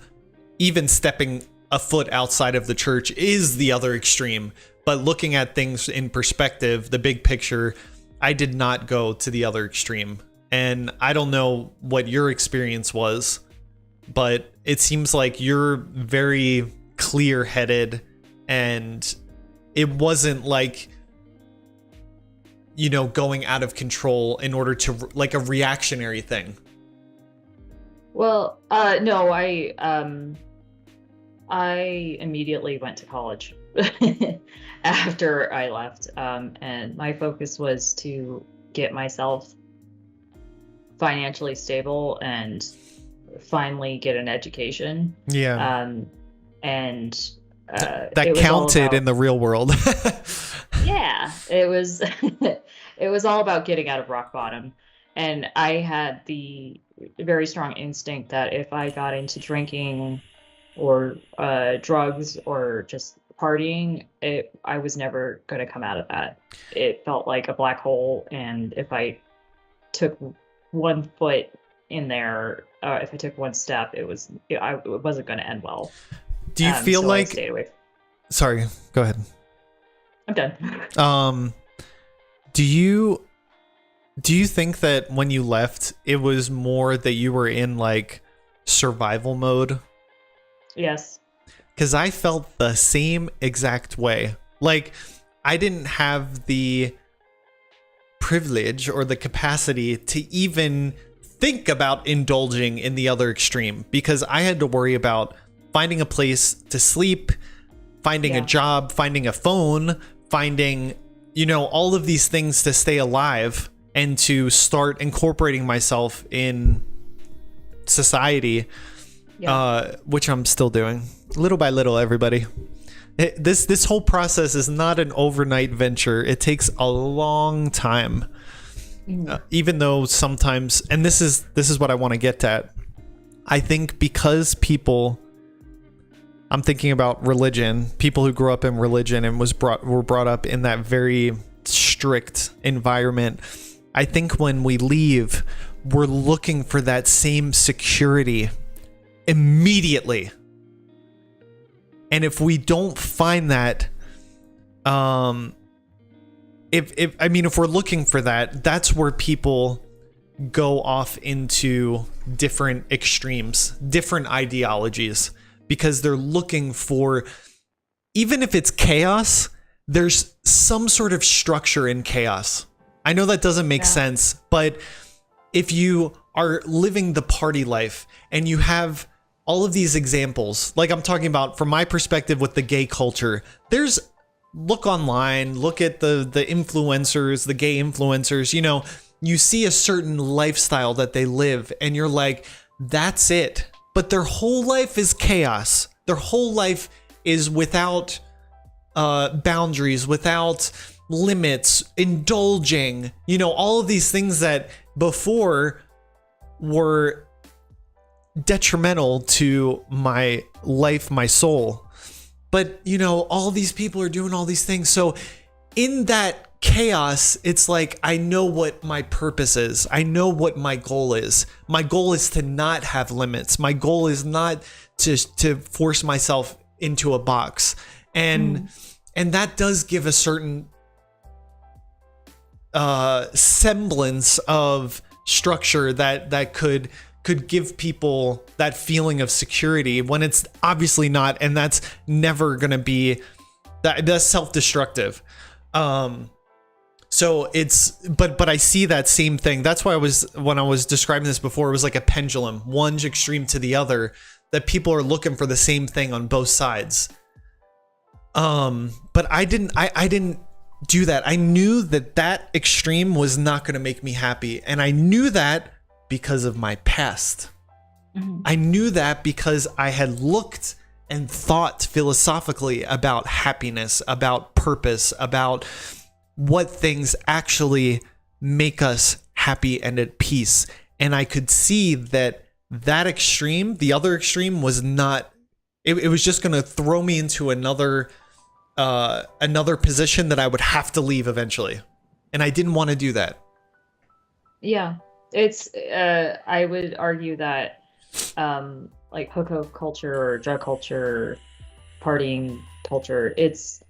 even stepping a foot outside of the church is the other extreme. But looking at things in perspective, the big picture, I did not go to the other extreme. And I don't know what your experience was, but it seems like you're very clear-headed, and it wasn't like, going out of control in order to, like, a reactionary thing. Well, no, I immediately went to college. after I left. And my focus was to get myself financially stable and finally get an education. Yeah. And That it was all counted about, in the real world. yeah, it was it was all about getting out of rock bottom. And I had the very strong instinct that if I got into drinking or drugs or just partying, I was never going to come out of that. It felt like a black hole, and if I took one foot in there, if I took one step, it wasn't going to end well. Do you feel So I like stayed away. sorry, go ahead. I'm done. Do you think that when you left, it was more that you were in like survival mode? Yes. Because I felt the same exact way. Like, I didn't have the privilege or the capacity to even think about indulging in the other extreme, because I had to worry about finding a place to sleep, finding a job, finding a phone, finding, all of these things to stay alive and to start incorporating myself in society, which I'm still doing little by little, everybody. This whole process is not an overnight venture. It takes a long time. Even though sometimes, and this is what I want to get at. I think because I'm thinking about religion, people who grew up in religion and were brought up in that very strict environment. I think when we leave, we're looking for that same security immediately. And if we don't find that, if we're looking for that, that's where people go off into different extremes, different ideologies, because they're looking for, even if it's chaos, there's some sort of structure in chaos. I know that doesn't make sense, but if you are living the party life and you have all of these examples, like I'm talking about from my perspective with the gay culture, look online, look at the influencers, the gay influencers, you see a certain lifestyle that they live and you're like, that's it. But their whole life is chaos. Their whole life is without boundaries, without limits, indulging, all of these things that before were detrimental to my life, my soul. But, all these people are doing all these things. So in that chaos, it's like, I know what my purpose is. I know what my goal is. My goal is to not have limits. My goal is not to force myself into a box. And that does give a certain semblance of structure that could give people that feeling of security when it's obviously not, and that's never gonna be that's self-destructive. So but I see that same thing. That's why when I was describing this before, it was like a pendulum, one extreme to the other, that people are looking for the same thing on both sides. But I didn't do that. I knew that extreme was not going to make me happy, and I knew that because of my past. I knew that because I had looked and thought philosophically about happiness, about purpose, about what things actually make us happy and at peace. And I could see that extreme, the other extreme, was not, it was just going to throw me into another position that I would have to leave eventually. And I didn't want to do that. Yeah. It's, I would argue that, like hookup culture or drug culture, partying culture, it's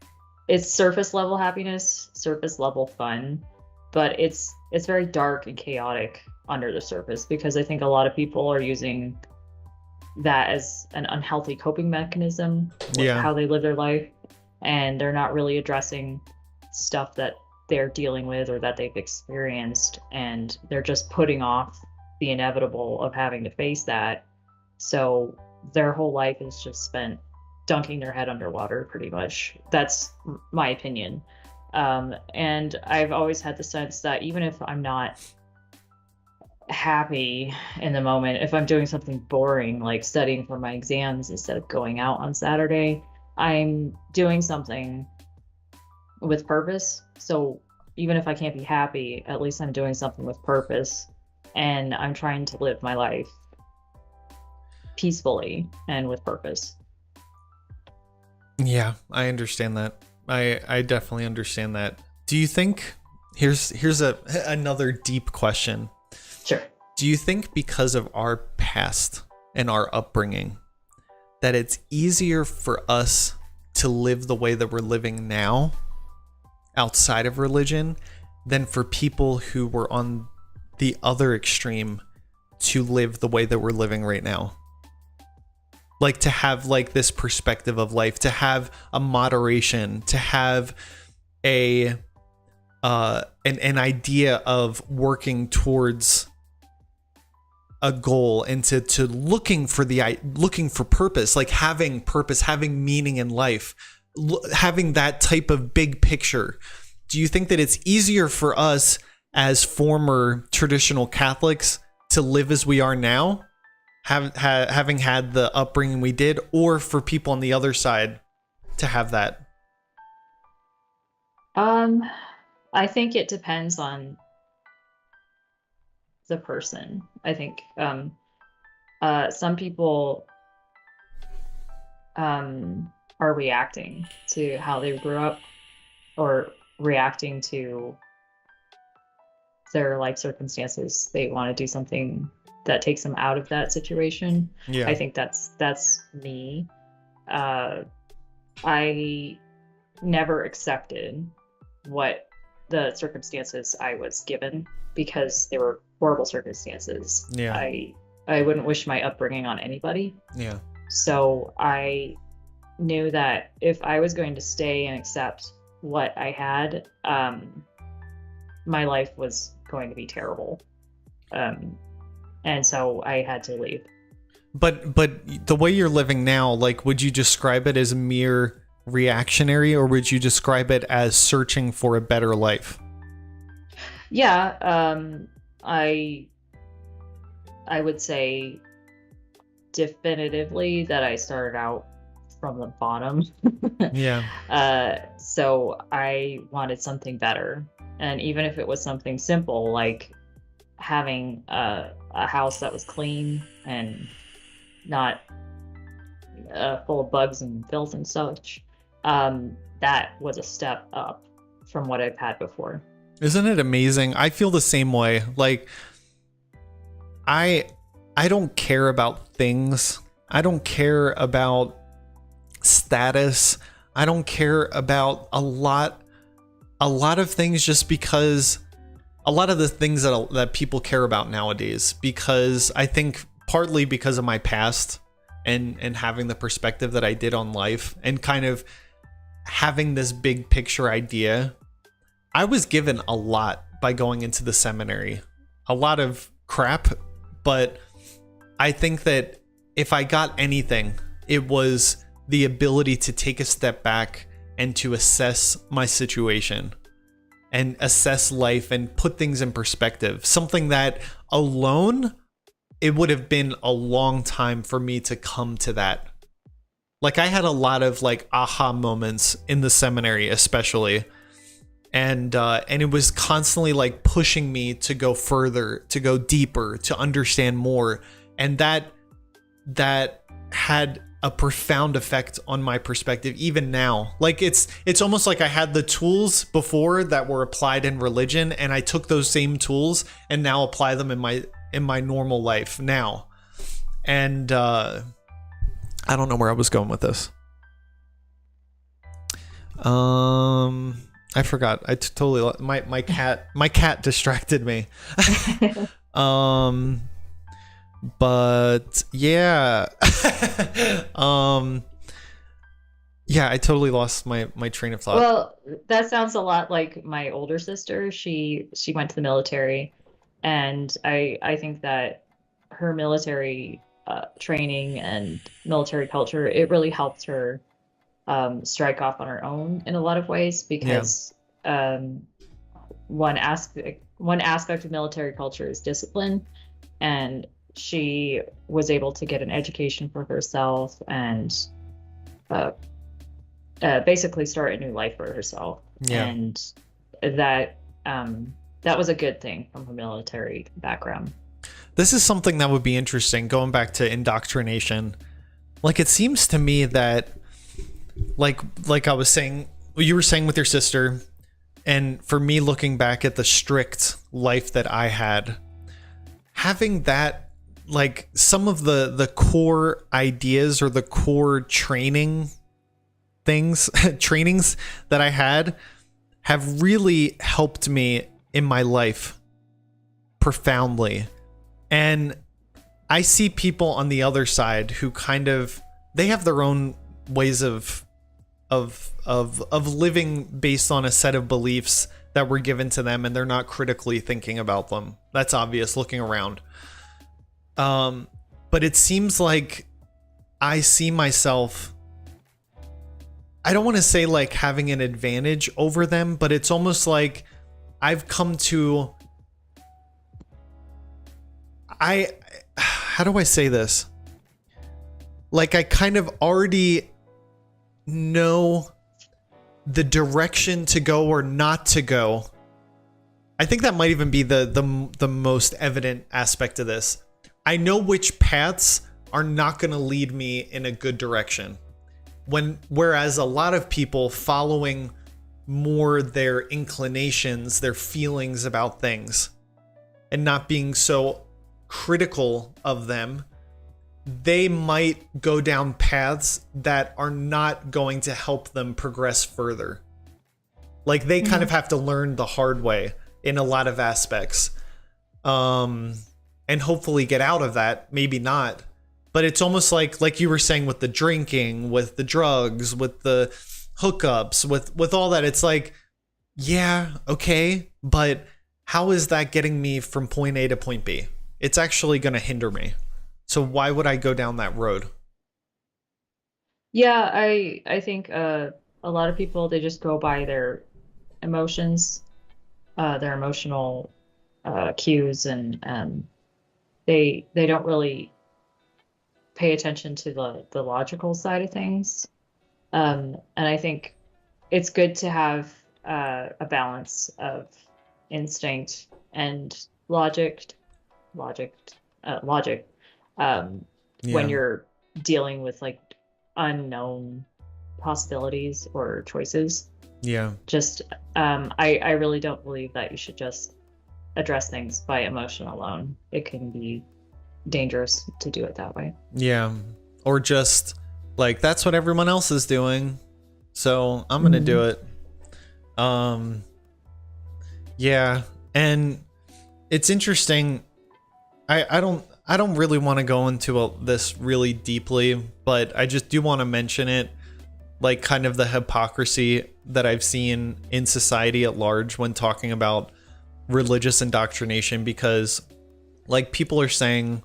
surface level happiness, surface level fun, but it's very dark and chaotic under the surface, because I think a lot of people are using that as an unhealthy coping mechanism with how they live their life, and they're not really addressing stuff that they're dealing with or that they've experienced, and they're just putting off the inevitable of having to face that. So their whole life is just spent dunking their head underwater, pretty much. That's my opinion. And I've always had the sense that even if I'm not happy in the moment, if I'm doing something boring, like studying for my exams instead of going out on Saturday, I'm doing something with purpose. So even if I can't be happy, at least I'm doing something with purpose, and I'm trying to live my life peacefully and with purpose. Yeah, I understand that. I definitely understand that. Do you think here's another deep question. Sure. Do you think because of our past and our upbringing that it's easier for us to live the way that we're living now outside of religion than for people who were on the other extreme to live the way that we're living right now? Like to have like this perspective of life, to have a moderation, to have an idea of working towards a goal, and to looking for purpose, like having purpose, having meaning in life, having that type of big picture. Do you think that it's easier for us as former traditional Catholics to live as we are now, having had the upbringing we did, or for people on the other side to have that? I think it depends on the person. I think some people are reacting to how they grew up, or reacting to their life circumstances. They want to do something that takes them out of that situation. Yeah. I think that's me. I never accepted what the circumstances I was given, because they were horrible circumstances. Yeah. I wouldn't wish my upbringing on anybody. Yeah. So I knew that if I was going to stay and accept what I had, my life was going to be terrible. And so I had to leave. But the way you're living now, like, would you describe it as mere reactionary, or would you describe it as searching for a better life? Yeah, I would say definitively that I started out from the bottom. Yeah. So I wanted something better. And even if it was something simple, like having a house that was clean and not full of bugs and filth and such, that was a step up from what I've had before. Isn't it amazing? I feel the same way. Like, I don't care about things. I don't care about status. I don't care about a lot of things, just because a lot of the things that people care about nowadays, because I think partly because of my past and having the perspective that I did on life, and kind of having this big picture idea. I was given a lot by going into the seminary, a lot of crap, but I think that if I got anything, it was the ability to take a step back and to assess my situation and assess life and put things in perspective. Something that alone, it would have been a long time for me to come to that. Like, I had a lot of like aha moments in the seminary, especially. And it was constantly like pushing me to go further, to go deeper, to understand more. And that had a profound effect on my perspective even now. Like, it's almost like I had the tools before that were applied in religion, and I took those same tools and now apply them in my normal life now. And I don't know where I was going with this. I forgot. I totally my cat distracted me. But yeah. Yeah, I totally lost my train of thought. Well, that sounds a lot like my older sister. She went to the military, and I think that her military training and military culture, it really helped her strike off on her own in a lot of ways Yeah. because um, one aspect of military culture is discipline, and she was able to get an education for herself and uh, basically start a new life for herself. Yeah. And that that was a good thing from her military background. This is something that would be interesting going back to indoctrination. Like, it seems to me that like I was saying, you were saying with your sister, and for me looking back at the strict life that I had, having that, like, some of the core ideas or the core trainings that I had have really helped me in my life profoundly. And I see people on the other side who kind of, they have their own ways of living based on a set of beliefs that were given to them, and they're not critically thinking about them. That's obvious looking around. But it seems like I see myself, I don't want to say like having an advantage over them, but it's almost like I've come to, how do I say this? Like, I kind of already know the direction to go or not to go. I think that might even be the most evident aspect of this. I know which paths are not going to lead me in a good direction. Whereas a lot of people following more their inclinations, their feelings about things, and not being so critical of them, they might go down paths that are not going to help them progress further. Like, they kind of have to learn the hard way in a lot of aspects. And hopefully get out of that, maybe not. But it's almost like you were saying with the drinking, with the drugs, with the hookups, with all that. It's like, yeah, okay, but how is that getting me from point A to point B? It's actually going to hinder me. So why would I go down that road? Yeah, I think a lot of people, they just go by their emotions, their emotional cues, and they don't really pay attention to the logical side of things. And I think it's good to have a balance of instinct and logic, logic, when Yeah. you're dealing with like unknown possibilities or choices. Yeah. Just, I really don't believe that you should just address things by emotion alone. It can be dangerous to do it that way. Yeah. Or just like, that's what everyone else is doing, so I'm going to do it. Yeah. And it's interesting. I don't really want to go into this really deeply, but I just do want to mention it, like, kind of the hypocrisy that I've seen in society at large when talking about religious indoctrination, because, like, people are saying,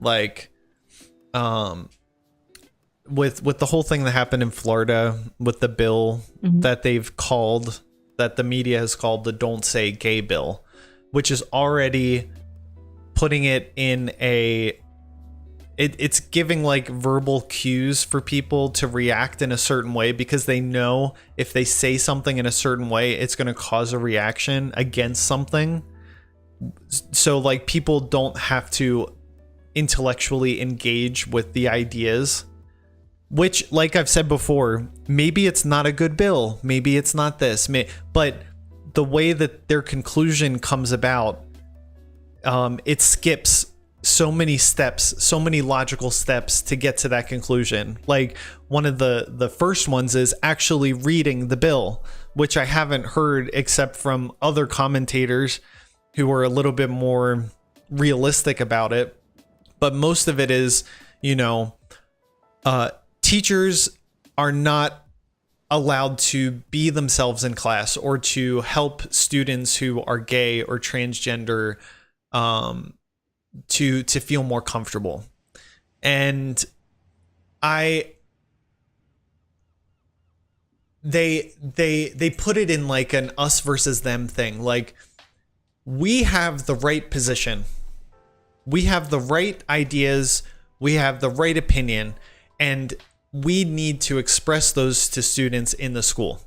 like, with the whole thing that happened in Florida with the bill that that the media has called the "Don't Say Gay" bill, which is already putting it in it's giving like verbal cues for people to react in a certain way, because they know if they say something in a certain way, it's going to cause a reaction against something. So, like, people don't have to intellectually engage with the ideas, which, like I've said before, maybe it's not a good bill, maybe it's not this, but the way that their conclusion comes about, it skips so many steps, so many logical steps to get to that conclusion. Like, one of the first ones is actually reading the bill, which I haven't heard except from other commentators who are a little bit more realistic about it. But most of it is, teachers are not allowed to be themselves in class or to help students who are gay or transgender to feel more comfortable. And they put it in like an us versus them thing. Like, we have the right position, we have the right ideas, we have the right opinion, and we need to express those to students in the school,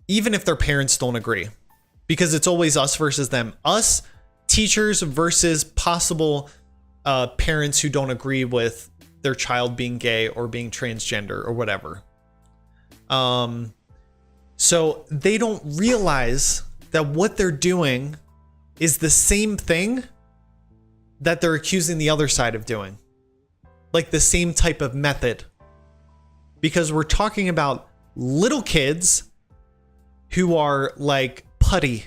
even if their parents don't agree, because it's always us versus them. Us, teachers, versus possible parents who don't agree with their child being gay or being transgender or whatever. So they don't realize that what they're doing is the same thing that they're accusing the other side of doing. Like the same type of method. Because we're talking about little kids who are like putty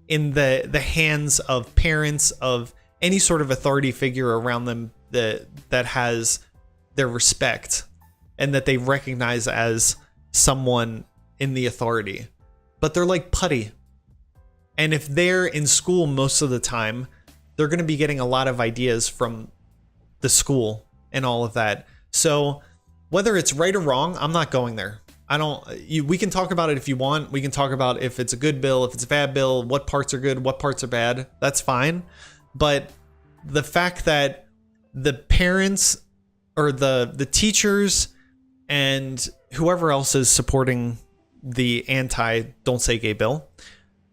in the hands of parents, of any sort of authority figure around them that has their respect and that they recognize as someone in the authority. But they're like putty. And if they're in school most of the time, they're going to be getting a lot of ideas from the school and all of that. So whether it's right or wrong, I'm not going there. We can talk about it if you want. We can talk about if it's a good bill, if it's a bad bill, what parts are good, what parts are bad. That's fine. But the fact that the parents or the teachers and whoever else is supporting the don't say gay bill,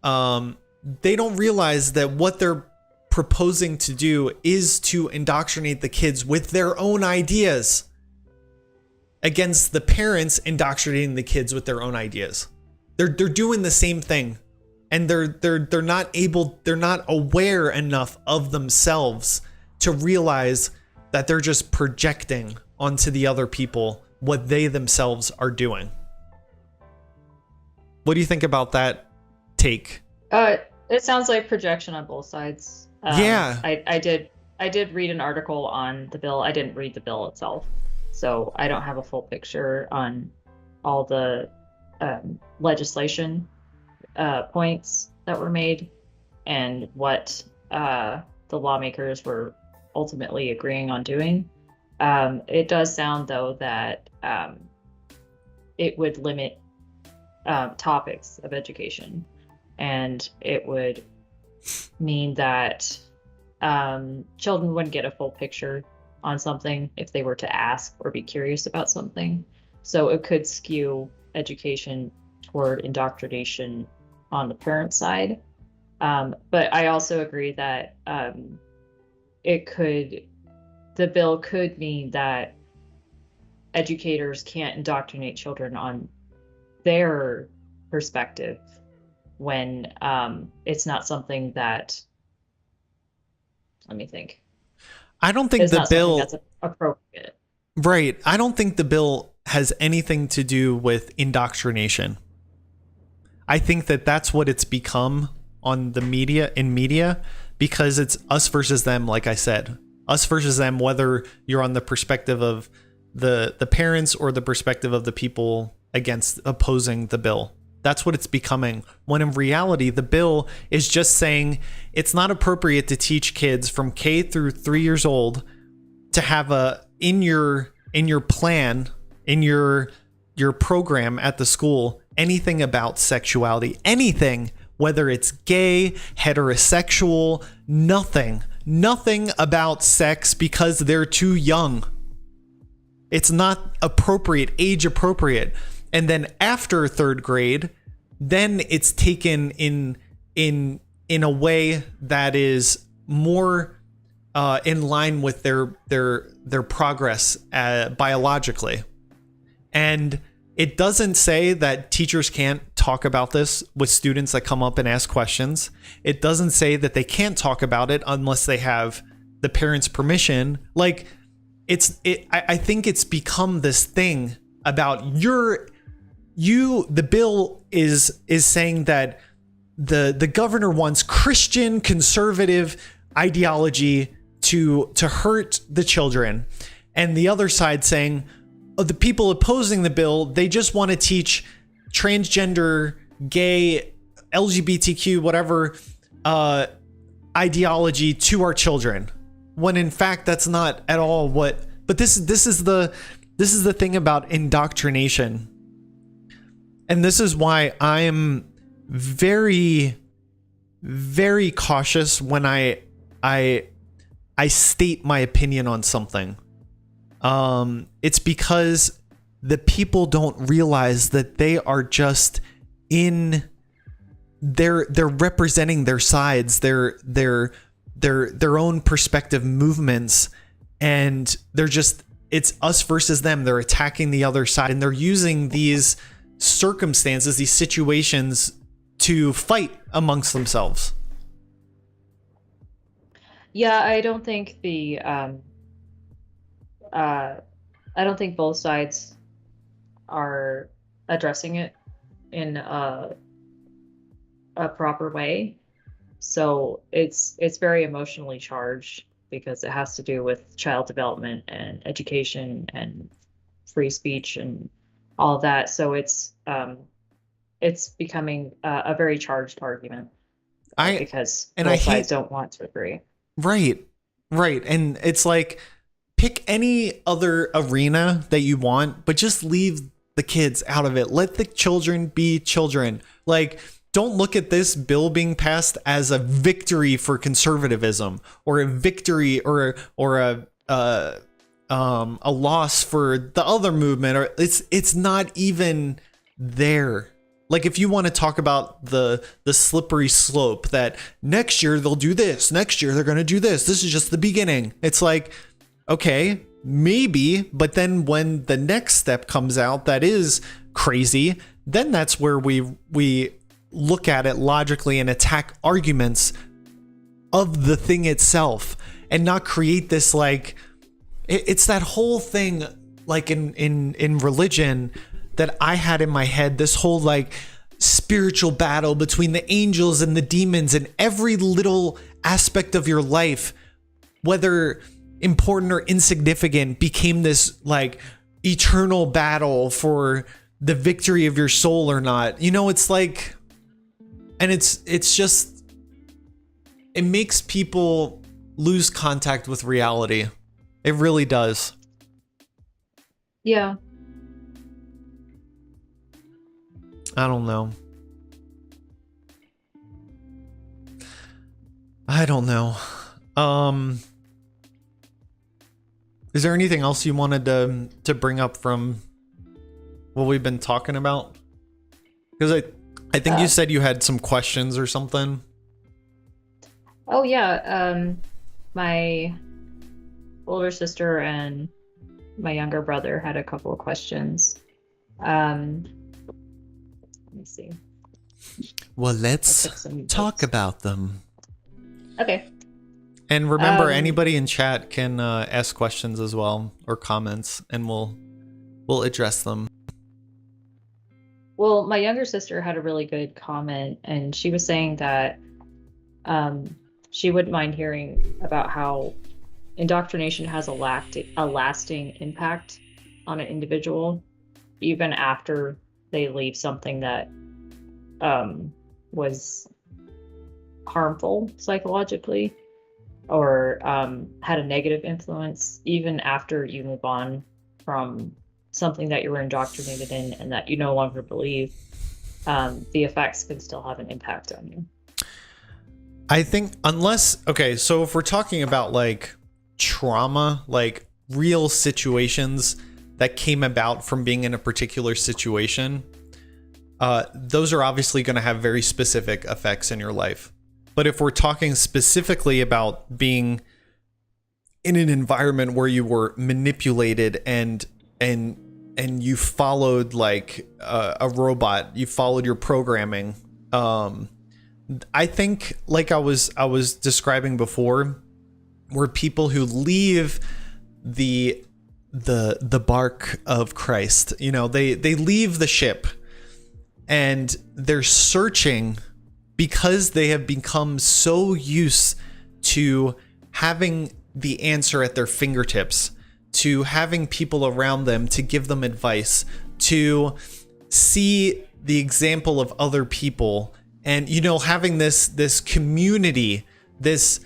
they don't realize that what they're proposing to do is to indoctrinate the kids with their own ideas against the parents indoctrinating the kids with their own ideas. They're doing the same thing, and they're not aware enough of themselves to realize that they're just projecting onto the other people what they themselves are doing. What do you think about that take? It sounds like projection on both sides. Yeah. I did read an article on the bill. I didn't read the bill itself, so I don't have a full picture on all the legislation points that were made and what the lawmakers were ultimately agreeing on doing. It does sound, though, that it would limit topics of education, and it would mean that children wouldn't get a full picture on something if they were to ask or be curious about something. So it could skew education toward indoctrination on the parent side. But I also agree that the bill could mean that educators can't indoctrinate children on their perspective when it's not something that, let me think. I don't think the bill that's appropriate. Right. I don't think the bill has anything to do with indoctrination. I think that that's what it's become on the media, because it's us versus them. Like I said, us versus them, whether you're on the perspective of the parents or the perspective of the people opposing the bill. That's what it's becoming, when in reality, the bill is just saying it's not appropriate to teach kids from K through 3 years old to have in your plan, in your program at the school, anything about sexuality, anything, whether it's gay, heterosexual, nothing about sex, because they're too young. It's not appropriate, age appropriate. And then after 3rd grade, then it's taken in a way that is more in line with their progress biologically. And it doesn't say that teachers can't talk about this with students that come up and ask questions. It doesn't say that they can't talk about it unless they have the parents' permission. Like, I think it's become this thing about the bill is saying that the governor wants Christian conservative ideology to hurt the children, and the other side saying, oh, the people opposing the bill, they just want to teach transgender, gay, LGBTQ, whatever ideology to our children. when in fact that's not at all what. But this is the thing about indoctrination, and this is why I'm very, very cautious when I state my opinion on something. It's because the people don't realize that they are just in. They're representing their sides, their own perspective movements, and it's us versus them. They're attacking the other side, and they're using these circumstances, these situations, to fight amongst themselves. Yeah, I don't think both sides are addressing it in a proper way. So it's very emotionally charged because it has to do with child development and education and free speech and all of that. So it's becoming a very charged argument because both sides don't want to agree. Right. And it's like, pick any other arena that you want, but just leave the kids out of it. Let the children be children. Like, don't look at this bill being passed as a victory for conservatism, or a victory or a loss for the other movement, or it's not even there. Like, if you want to talk about the slippery slope that next year they'll do this, next year they're going to do this, this is just the beginning. It's like, okay, maybe, but then when the next step comes out that is crazy, then that's where we look at it logically and attack arguments of the thing itself, and not create this, like, it's that whole thing, like in religion, that I had in my head, this whole like spiritual battle between the angels and the demons, and every little aspect of your life, whether important or insignificant, became this like eternal battle for the victory of your soul or not. You know, it's like, and it's just, it makes people lose contact with reality. It really does. Yeah. I don't know. Is there anything else you wanted to bring up from what we've been talking about? Because I think you said you had some questions or something. Oh yeah, my older sister and my younger brother had a couple of questions. Let me see. Well, let's talk about them. Okay. And remember, anybody in chat can ask questions as well, or comments, and we'll address them. Well, my younger sister had a really good comment, and she was saying that she wouldn't mind hearing about how indoctrination has a lasting impact on an individual, even after they leave something that was harmful psychologically, or had a negative influence, even after you move on from something that you were indoctrinated in and that you no longer believe. The effects can still have an impact on you. I think so if we're talking about like trauma, like real situations that came about from being in a particular situation, those are obviously going to have very specific effects in your life. But if we're talking specifically about being in an environment where you were manipulated and you followed like a robot, you followed your programming, I think, like I was describing before, were people who leave the bark of Christ. You know, they leave the ship and they're searching because they have become so used to having the answer at their fingertips, to having people around them to give them advice, to see the example of other people, and, you know, having this community, this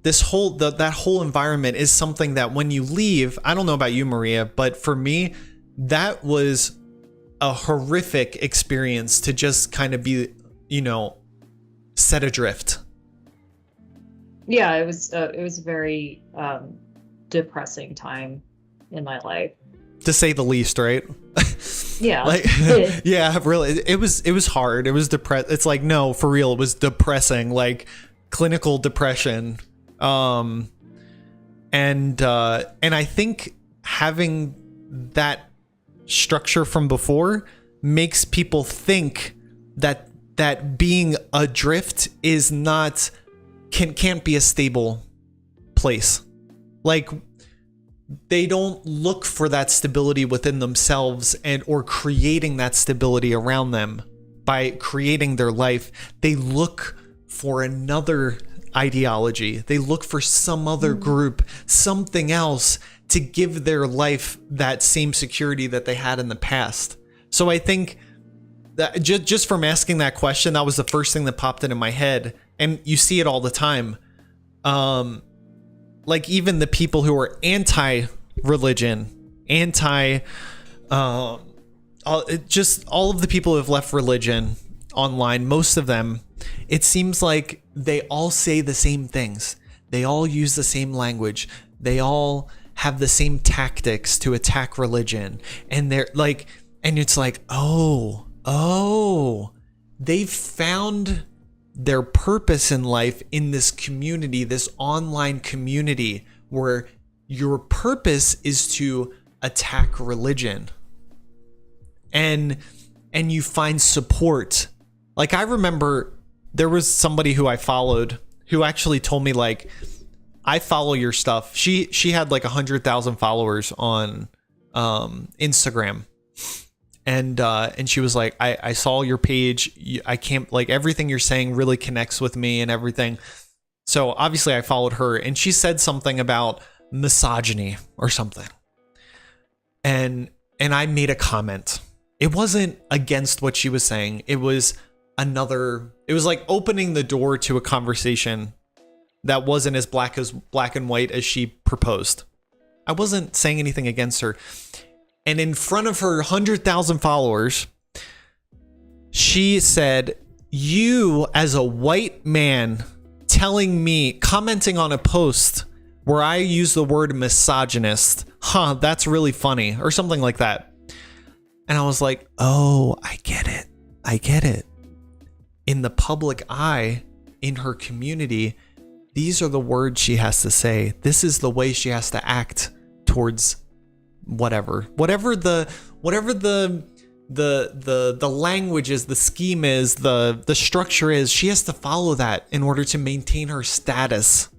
that whole environment is something that when you leave, I don't know about you, Maria, but for me, that was a horrific experience to just kind of be, set adrift. Yeah, it was a very depressing time in my life, to say the least, right? Yeah. Like, yeah, really, it was hard. It was It's like, no, for real, it was depressing, like clinical depression. And I think having that structure from before makes people think that being adrift is can't be a stable place. Like, they don't look for that stability within themselves or creating that stability around them by creating their life. They look for another ideology. They look for some other group, something else to give their life that same security that they had in the past. So I think that just from asking that question, that was the first thing that popped into my head. And you see it all the time. Like even the people who are anti-religion, just all of the people who have left religion online, most of them, it seems like they all say the same things. They all use the same language. They all have the same tactics to attack religion. And they're like, and it's like, oh, they've found their purpose in life in this community, this online community where your purpose is to attack religion. And you find support. Like, I remember there was somebody who I followed who actually told me, like, I follow your stuff. She had like 100,000 followers on Instagram. And she was like, I saw your page. I can't, like, everything you're saying really connects with me and everything. So obviously I followed her, and she said something about misogyny or something. And I made a comment. It wasn't against what she was saying. It was like opening the door to a conversation that wasn't as black and white as she proposed. I wasn't saying anything against her. And in front of her 100,000 followers, she said, "You as a white man commenting on a post where I use the word misogynist, that's really funny," or something like that. And I was like, oh, I get it. In the public eye, in her community, these are the words she has to say. This is the way she has to act towards whatever the language is, the scheme is, the structure is. She has to follow that in order to maintain her status.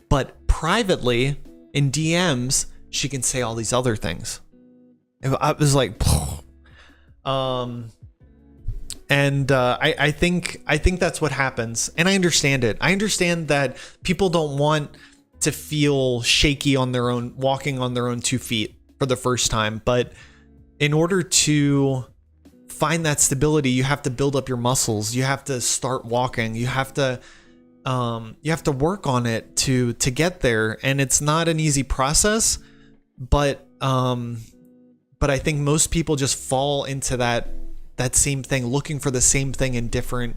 But privately, in DMs, she can say all these other things. I was like, I think that's what happens, and I understand it. I understand that people don't want to feel shaky on their own, walking on their own 2 feet for the first time. But in order to find that stability, you have to build up your muscles. You have to start walking. You have to work on it to get there. And it's not an easy process, but I think most people just fall into that same thing, looking for the same thing in different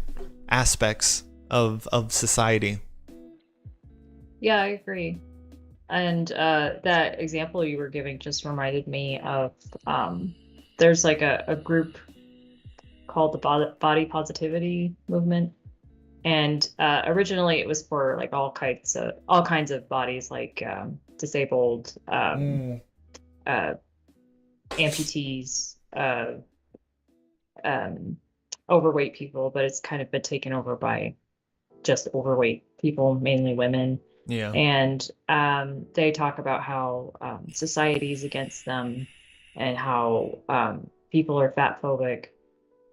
aspects of society. Yeah, I agree. And that example you were giving just reminded me of there's like a group called the body positivity movement, and originally it was for like all kinds of bodies, like disabled, amputees, overweight people, but it's kind of been taken over by just overweight people, mainly women. Yeah. And they talk about how society's against them, and how people are fat phobic,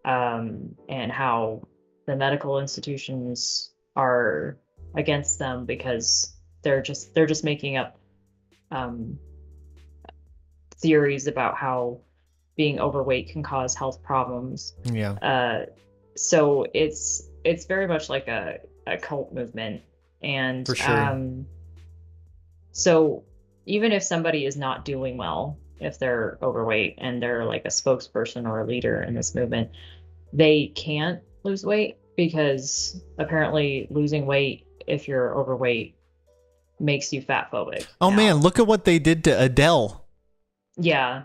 and how the medical institutions are against them because they're just making up theories about how being overweight can cause health problems. Yeah. So it's very much like a cult movement. And For sure. so even if somebody is not doing well, if they're overweight and they're like a spokesperson or a leader in this movement, they can't lose weight because apparently losing weight if you're overweight makes you fat phobic Oh man, now. look at what they did to Adele. Yeah.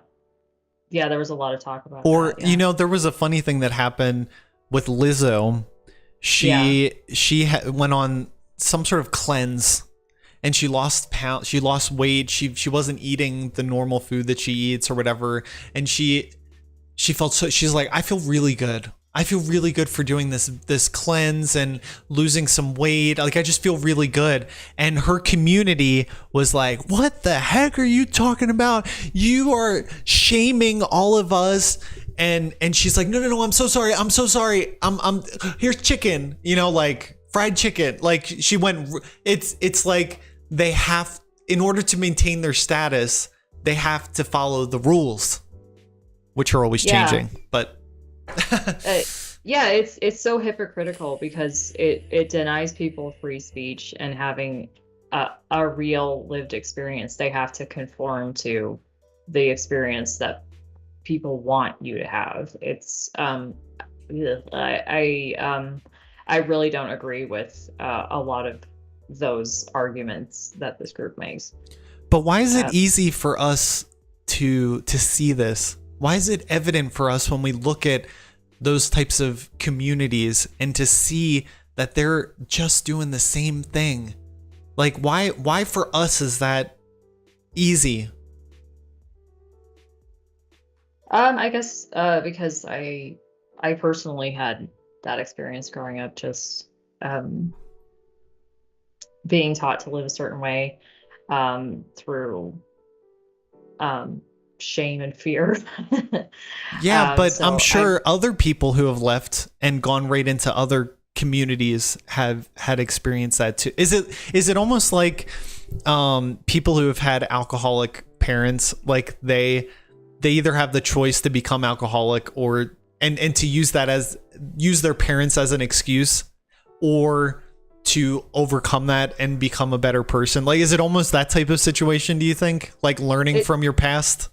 Yeah, there was a lot of talk about Or, that. Yeah. there was a funny thing that happened with Lizzo. Yeah. She went on some sort of cleanse, and she lost she lost weight. She wasn't eating the normal food that she eats or whatever, and she felt so, she's like, I feel really good. I feel really good for doing this cleanse and losing some weight. Like, I just feel really good. And her community was like, what the heck are you talking about? You are shaming all of us. And she's like, no, I'm so sorry. I'm so sorry. I'm here's chicken, like fried chicken. Like, she went, it's like they have, in order to maintain their status, they have to follow the rules, which are always Yeah. changing. But Yeah, it's so hypocritical because it denies people free speech and having a real lived experience. They have to conform to the experience that people want you to have. It's ugh, I really don't agree with a lot of those arguments that this group makes. But why is it Uh, easy for us to see this? Why is it evident for us when we look at those types of communities and to see that they're just doing the same thing? Like, why for us is that easy? I guess because I personally had that experience growing up, just um, being taught to live a certain way through shame and fear. Yeah, but I'm So I sure other people who have left and gone right into other communities have had experienced that too. Is it almost like people who have had alcoholic parents, like they either have the choice to become alcoholic or and to use their parents as an excuse, or to overcome that and become a better person? Like, is it almost that type of situation, do you think? Like learning it from your past?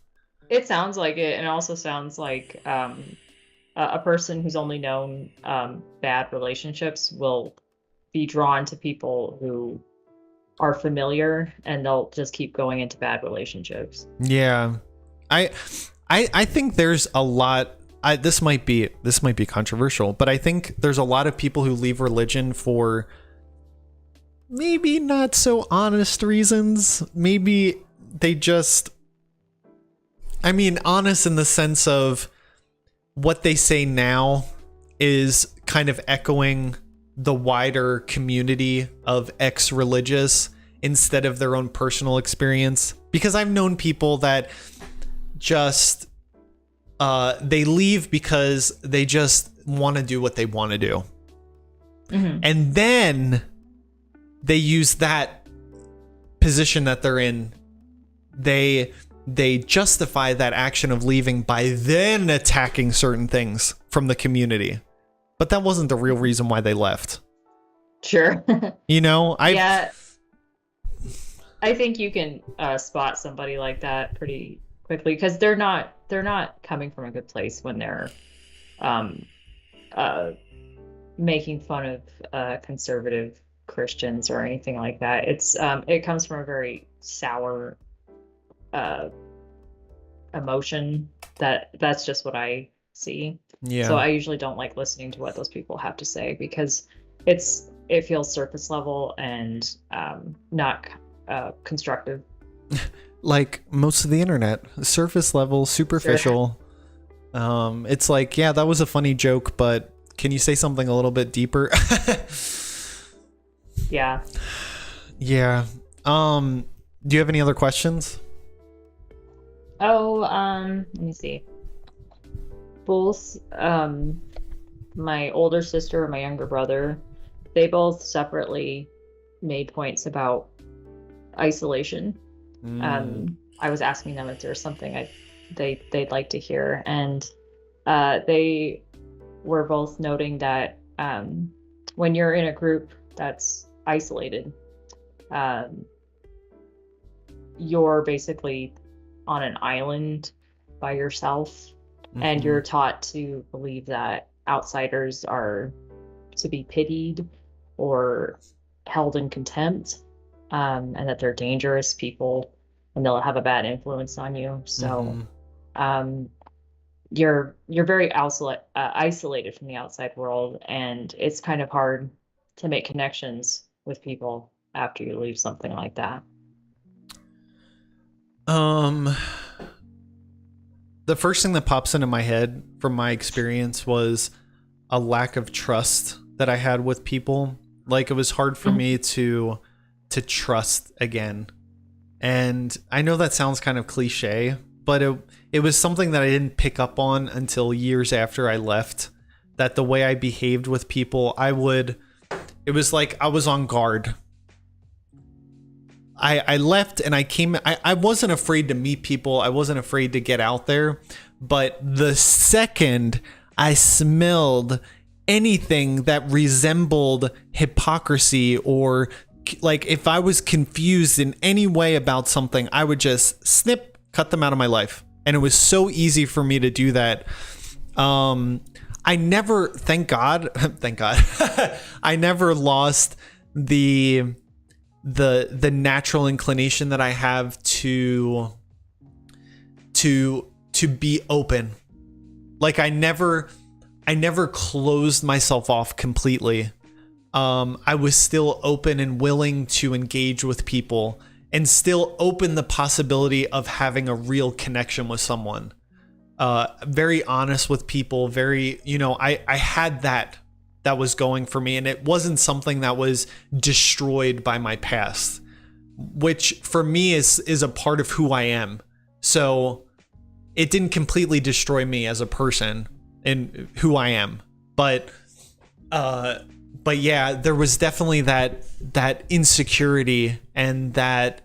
it sounds like it, and also sounds like a person who's only known bad relationships will be drawn to people who are familiar, and they'll just keep going into bad relationships. Yeah. I I think there's a lot. This might be controversial, but I think there's a lot of people who leave religion for maybe not so honest reasons. Maybe they just, I mean, honest in the sense of what they say now is kind of echoing the wider community of ex-religious instead of their own personal experience. Because I've known people that just they leave because they just want to do what they want to do, and then they use that position that they're in, they justify that action of leaving by then attacking certain things from the community, but that wasn't the real reason why they left. Sure. I Yeah, I think you can spot somebody like that pretty quickly because they're not coming from a good place when they're um, uh, making fun of conservative Christians or anything like that. It comes from a very sour uh, emotion that's just what I see. So Yeah. I usually don't like listening to what those people have to say because it feels surface level and not constructive. Like most of the internet, surface level, Sure. superficial. It's like, yeah, that was a funny joke, but can you say something a little bit deeper? Yeah. Yeah. Do you have any other questions? Oh, let me see. Both my older sister and my younger brother, they both separately made points about isolation. I was asking them if there's something they'd like to hear, and they were both noting that when you're in a group that's isolated. Um, you're basically on an island by yourself, and you're taught to believe that outsiders are to be pitied or held in contempt, and that they're dangerous people and they'll have a bad influence on you. So you're very isolated from the outside world, and it's kind of hard to make connections with people after you leave something like that. The first thing that pops into my head from my experience was a lack of trust that I had with people. Like, it was hard for me to trust again. And I know that sounds kind of cliche, but it was something that I didn't pick up on until years after I left, that the way I behaved with people, it was like I was on guard. I left and I wasn't afraid to meet people. I wasn't afraid to get out there. But the second I smelled anything that resembled hypocrisy, or like if I was confused in any way about something, I would just cut them out of my life. And it was so easy for me to do that. I never, thank God, I never lost the natural inclination that I have to be open. Like, I never closed myself off completely. I was still open and willing to engage with people, and still open the possibility of having a real connection with someone. Very honest with people, very, I had that was going for me, and it wasn't something that was destroyed by my past, which for me is a part of who I am. So it didn't completely destroy me as a person and who I am. But yeah, there was definitely that insecurity and that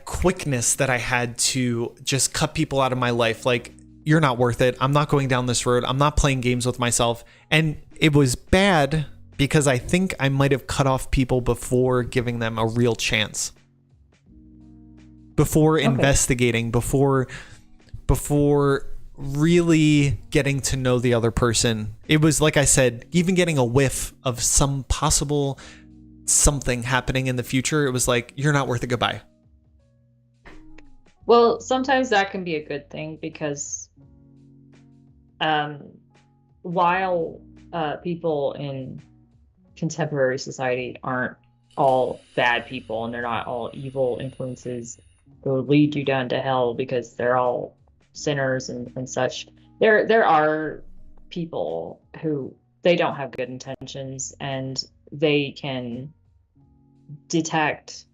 quickness that I had to just cut people out of my life. Like, you're not worth it. I'm not going down this road. I'm not playing games with myself. And it was bad because I think I might have cut off people before giving them a real chance. Before investigating, before really getting to know the other person. It was, like I said, even getting a whiff of some possible something happening in the future. It was like, you're not worth it. Goodbye. Well, sometimes that can be a good thing, because while people in contemporary society aren't all bad people, and they're not all evil influences who will lead you down to hell because they're all sinners and such, there are people who, they don't have good intentions, and they can detect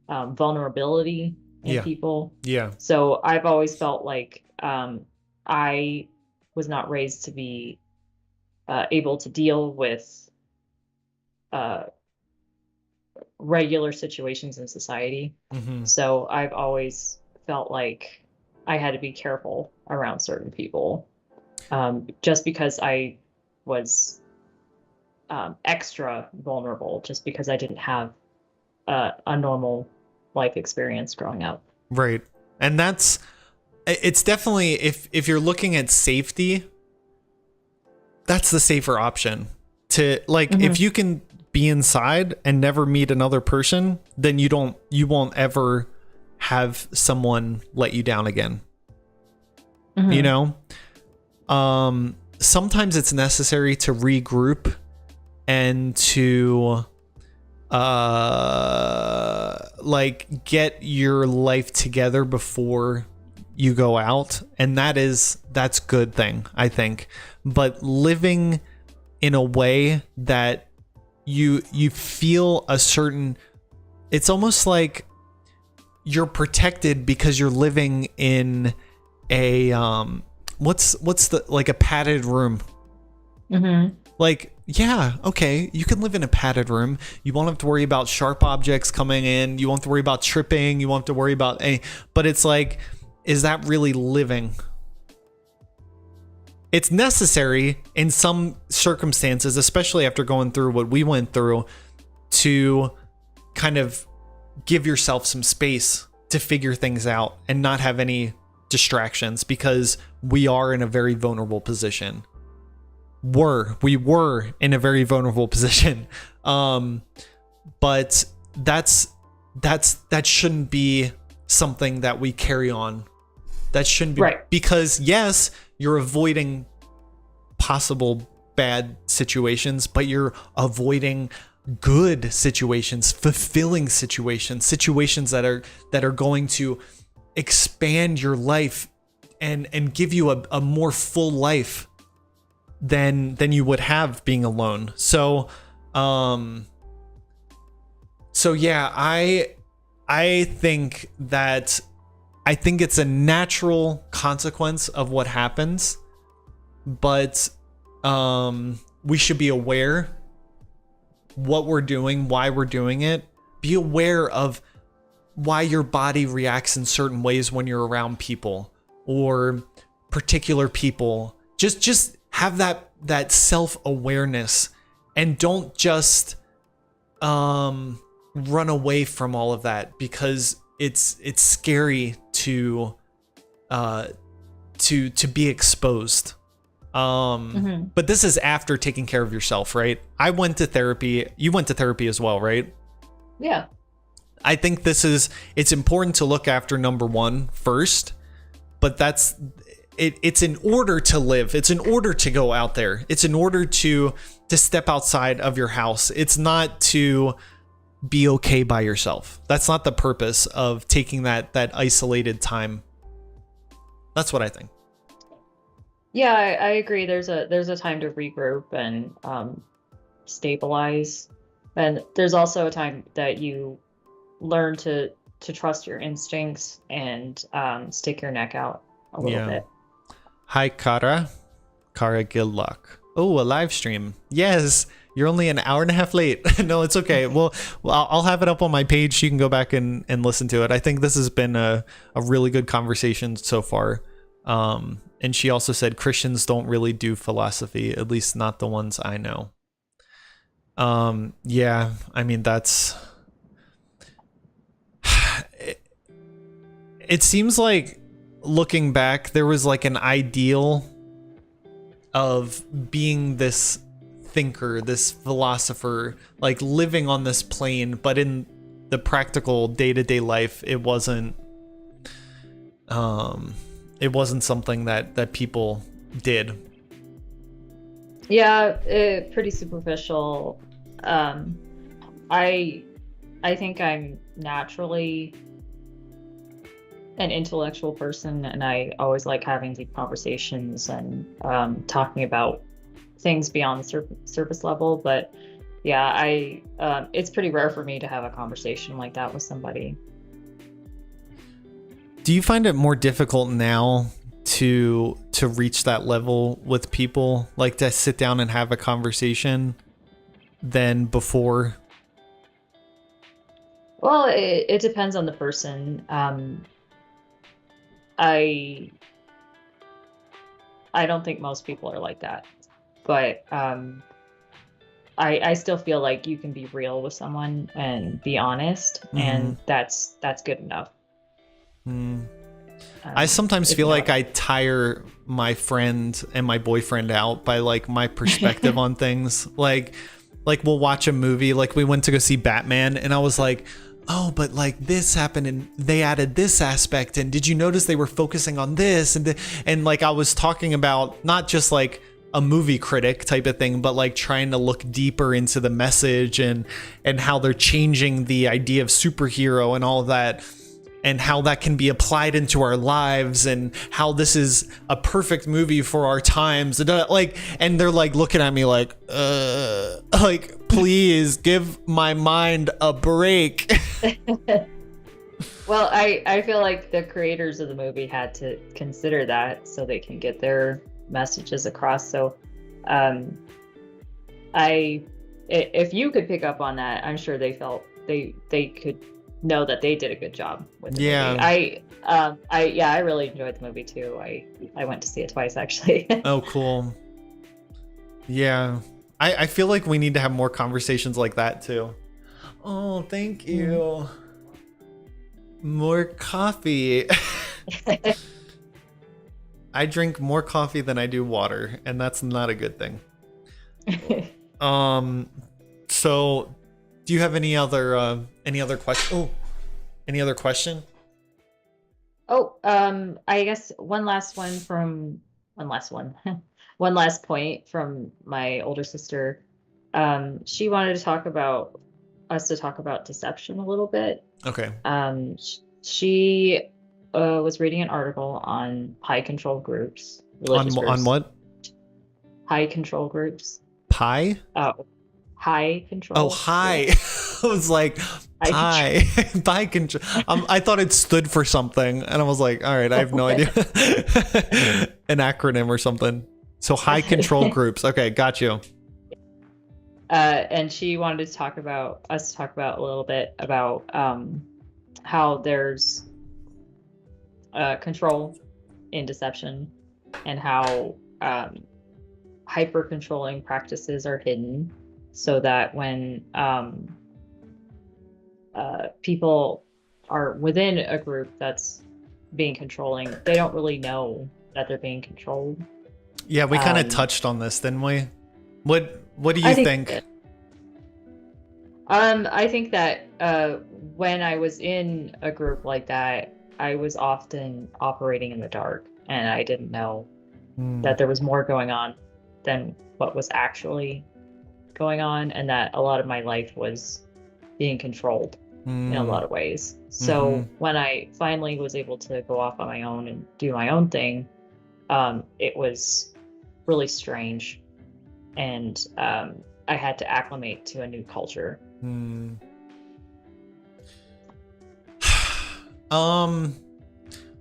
vulnerability in people. Yeah. So I've always felt like I was not raised to be able to deal with regular situations in society. So I've always felt like I had to be careful around certain people, just because I was extra vulnerable, just because I didn't have a normal life experience growing up. Right. And it's definitely, if you're looking at safety, that's the safer option. To, like, if you can be inside and never meet another person, then you won't ever have someone let you down again. Sometimes it's necessary to regroup and to like get your life together before you go out, and that's good thing, I think. But living in a way that you feel a certain, it's almost like you're protected because you're living in a what's the, like, a padded room. Like, yeah, okay, you can live in a padded room. You won't have to worry about sharp objects coming in. You won't have to worry about tripping. You won't have to worry about but it's like, is that really living? it's necessary in some circumstances, especially after going through what we went through, to kind of give yourself some space to figure things out and not have any distractions, because we are in a very vulnerable position. We were in a very vulnerable position. But that shouldn't be something that we carry on. That shouldn't be, right. Because yes, you're avoiding possible bad situations, but you're avoiding good situations, fulfilling situations that are going to expand your life and give you a more full life than you would have being alone. So yeah, I think it's a natural consequence of what happens, but we should be aware what we're doing, why we're doing it. Be aware of why your body reacts in certain ways when you're around people or particular people. Just have that self-awareness, and don't just run away from all of that, because it's scary to be exposed. But this is after taking care of yourself, right? I went to therapy. You went to therapy as well, right? Yeah. I think it's important to look after number one first, but it's in order to live. It's in order to go out there. It's in order to step outside of your house. It's not to be okay by yourself. That's not the purpose of taking that isolated time. That's what I think. Yeah, I agree. There's a time to regroup and stabilize, and there's also a time that you learn to trust your instincts and stick your neck out a little bit. Hi, Kara, good luck. Oh, a live stream. Yes, you're only an hour and a half late. No, it's okay. Well, I'll have it up on my page. You can go back and listen to it. I think this has been a really good conversation so far. And she also said Christians don't really do philosophy, at least not the ones I know. Yeah, I mean, it seems like, looking back, there was like an ideal of being this thinker, this philosopher, like living on this plane, but in the practical day-to-day life, it wasn't something that people did. Yeah, pretty superficial. I think I'm naturally an intellectual person, and I always like having deep conversations and talking about things beyond the surface level. But yeah, it's pretty rare for me to have a conversation like that with somebody. Do you find it more difficult now to reach that level with people, like to sit down and have a conversation, than before? Well, it depends on the person. I don't think most people are like that, but I still feel like you can be real with someone and be honest, and that's good enough. I sometimes feel like I tire my friend and my boyfriend out by like my perspective on things. Like we'll watch a movie, like we went to go see Batman, and I was like, oh, but like this happened and they added this aspect, and did you notice they were focusing on this? And like I was talking about not just like a movie critic type of thing, but like trying to look deeper into the message and how they're changing the idea of superhero and all of that, and how that can be applied into our lives, and how this is a perfect movie for our times. And they're like looking at me like please give my mind a break. Well, I feel like the creators of the movie had to consider that so they can get their messages across. So if you could pick up on that, I'm sure they felt they could know that they did a good job with the Yeah. movie. I really enjoyed the movie too. I went to see it twice actually. Oh, cool. Yeah. I feel like we need to have more conversations like that too. Oh, thank you. More coffee. I drink more coffee than I do water, and that's not a good thing. So do you have any other question? Oh, any other question? Oh, I guess one last one last point from my older sister. She wanted to talk about deception a little bit. Okay. She was reading an article on high control groups, religious groups. On what? High control groups. Pie? Oh, high control. Oh, high. I was like, pie. Pie control. I thought it stood for something, and I was like, all right, I have no idea. An acronym or something. So high control groups. Okay, got you. And she wanted to talk about a little bit about how there's control in deception, and how hyper controlling practices are hidden, so that when people are within a group that's being controlling, they don't really know that they're being controlled. Yeah, we kind of touched on this, didn't we? What do you think? I think that when I was in a group like that, I was often operating in the dark, and I didn't know that there was more going on than what was actually going on, and that a lot of my life was being controlled in a lot of ways. So when I finally was able to go off on my own and do my own thing, it was really strange, and I had to acclimate to a new culture.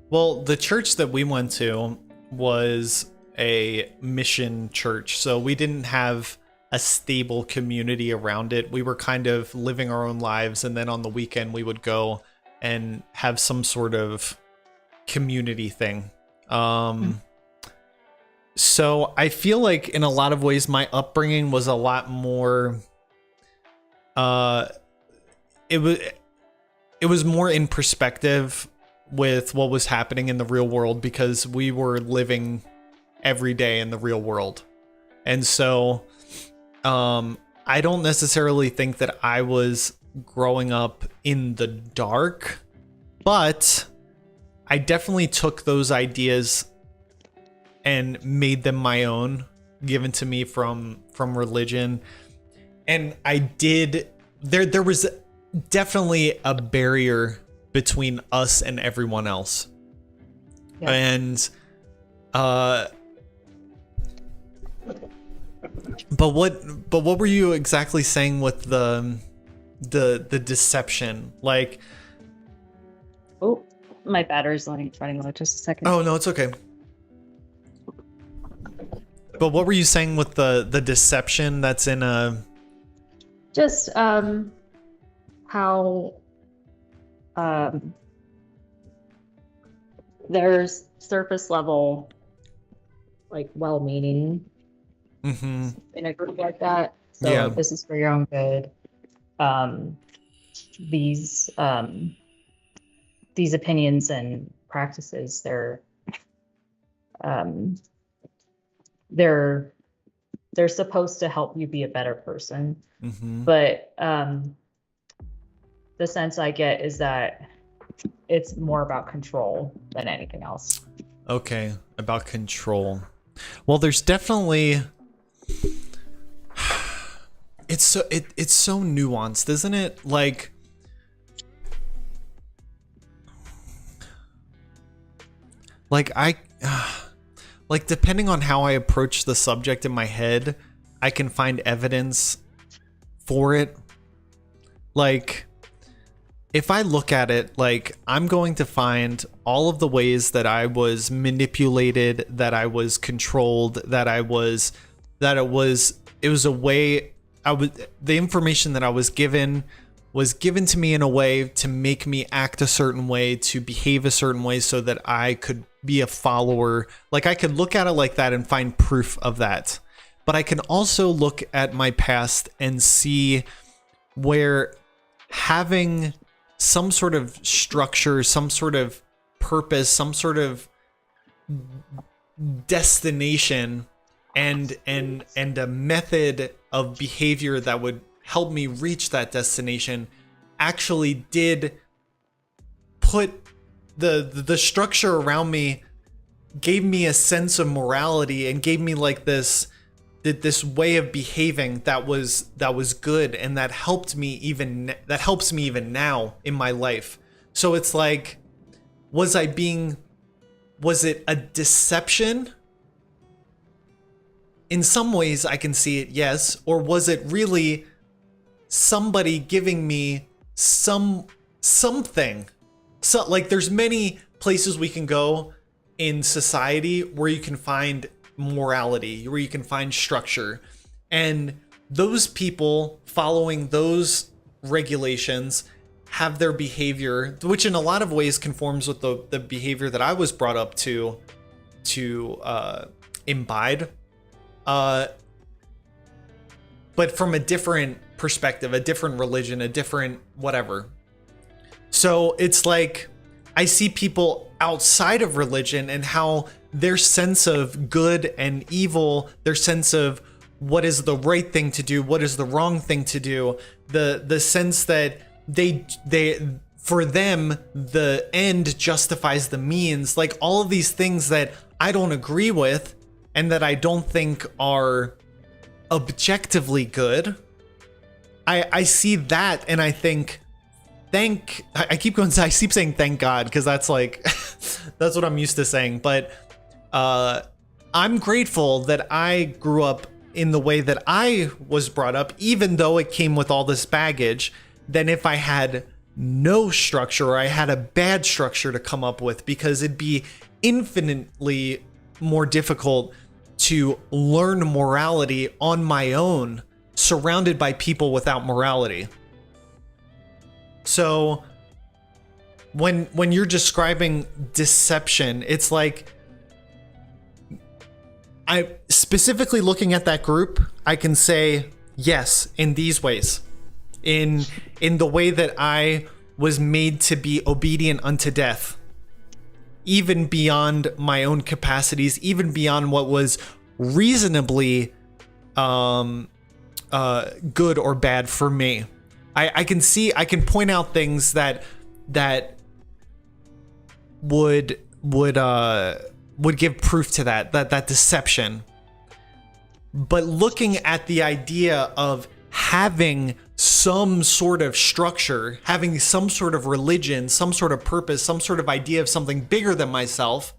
Well, the church that we went to was a mission church, so we didn't have a stable community around it. We were kind of living our own lives, and then on the weekend we would go and have some sort of community thing. So I feel like in a lot of ways my upbringing was a lot more it was more in perspective with what was happening in the real world, because we were living every day in the real world. And so I don't necessarily think that I was growing up in the dark, but I definitely took those ideas and made them my own, given to me from religion. And I did, there was definitely a barrier between us and everyone else. Yeah. And but what were you exactly saying with the deception? Like, oh, my battery's running low. Just a second. Oh no, it's okay. But what were you saying with the deception that's in a? Just how there's surface level, like, well-meaning in a group like that. So yeah, this is for your own good. These opinions and practices, they're supposed to help you be a better person. But the sense I get is that it's more about control than anything else. Okay, about control. Well, there's definitely it's so nuanced, isn't it? Like depending on how I approach the subject in my head, I can find evidence for it. Like, if I look at it, like, I'm going to find all of the ways that I was manipulated, that I was controlled, it was a way the information that I was given was given to me in a way to make me act a certain way, to behave a certain way so that I could be a follower. Like, I could look at it like that and find proof of that. But I can also look at my past and see where having some sort of structure, some sort of purpose, some sort of destination and a method of behavior that would help me reach that destination actually did put the structure around me, gave me a sense of morality and gave me like this way of behaving that was good, and that helps me even now in my life. So it's like, was it a deception? In some ways I can see it, yes. Or was it really somebody giving me something? So like, there's many places we can go in society where you can find morality, where you can find structure, and those people following those regulations have their behavior, which in a lot of ways conforms with the behavior that I was brought up to imbibe, but from a different perspective, a different religion, a different whatever. So it's like, I see people outside of religion and how their sense of good and evil, their sense of what is the right thing to do, what is the wrong thing to do, the sense that they for them the end justifies the means, like all of these things that I don't agree with and that I don't think are objectively good. I see that and I think, I keep saying thank God, because that's like that's what I'm used to saying, but I'm grateful that I grew up in the way that I was brought up, even though it came with all this baggage, than if I had no structure, or I had a bad structure to come up with, because it'd be infinitely more difficult to learn morality on my own, surrounded by people without morality. So when you're describing deception, it's like, I specifically looking at that group, I can say yes in these ways, in the way that I was made to be obedient unto death, even beyond my own capacities, even beyond what was reasonably good or bad for me. I can point out things that would give proof to that deception. But looking at the idea of having some sort of structure, having some sort of religion, some sort of purpose, some sort of idea of something bigger than myself,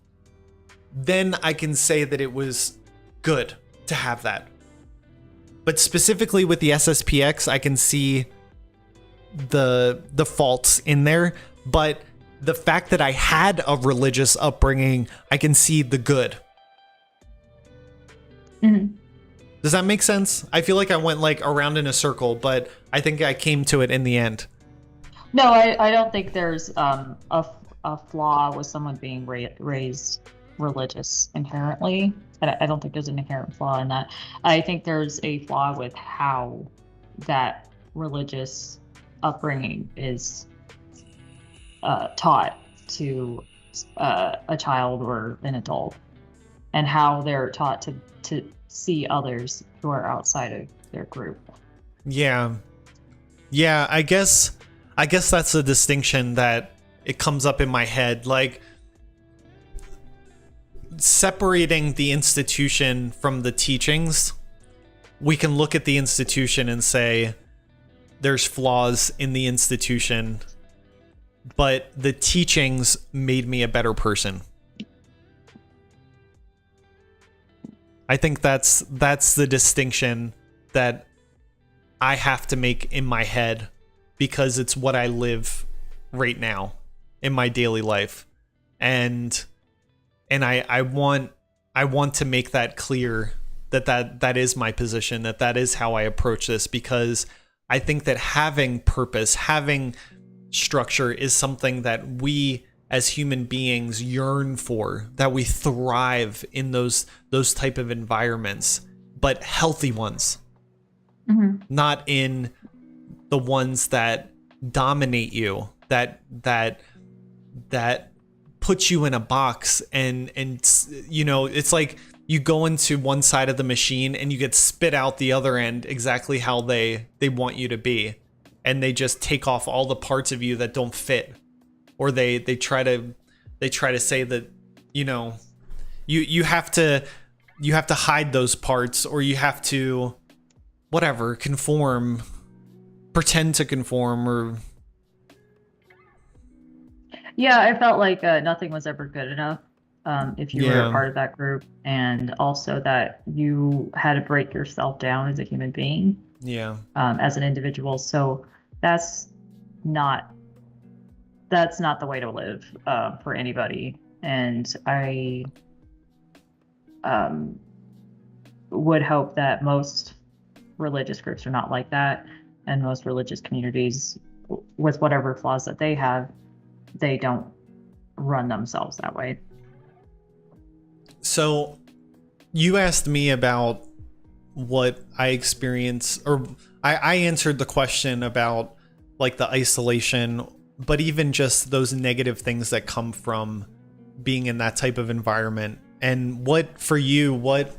then I can say that it was good to have that. But specifically with the SSPX, I can see the faults in there, but the fact that I had a religious upbringing, I can see the good. Mm-hmm. Does that make sense? I feel like I went like around in a circle, but I think I came to it in the end. No, I don't think there's a flaw with someone being raised religious inherently. I don't think there's an inherent flaw in that. I think there's a flaw with how that religious upbringing is taught to a child or an adult, and how they're taught to see others who are outside of their group. Yeah, I guess that's a distinction that it comes up in my head, like separating the institution from the teachings. We can look at the institution and say there's flaws in the institution, but the teachings made me a better person. I think that's the distinction that I have to make in my head, because it's what I live right now in my daily life. And I want to make that clear, that is my position, that is how I approach this, because I think that having purpose, having structure is something that we as human beings yearn for, that we thrive in those type of environments, but healthy ones, not in the ones that dominate you, that put you in a box, and you know, it's like you go into one side of the machine and you get spit out the other end exactly how they want you to be, and they just take off all the parts of you that don't fit, or they try to say that, you know, you have to hide those parts, or you have to whatever, conform, pretend to conform, or Yeah, I felt like nothing was ever good enough if you were a part of that group, and also that you had to break yourself down as a human being, as an individual. So that's not the way to live for anybody. And I would hope that most religious groups are not like that, and most religious communities, with whatever flaws that they have, they don't run themselves that way. So you asked me about what I experience, or I answered the question about like the isolation, but even just those negative things that come from being in that type of environment. And what for you, what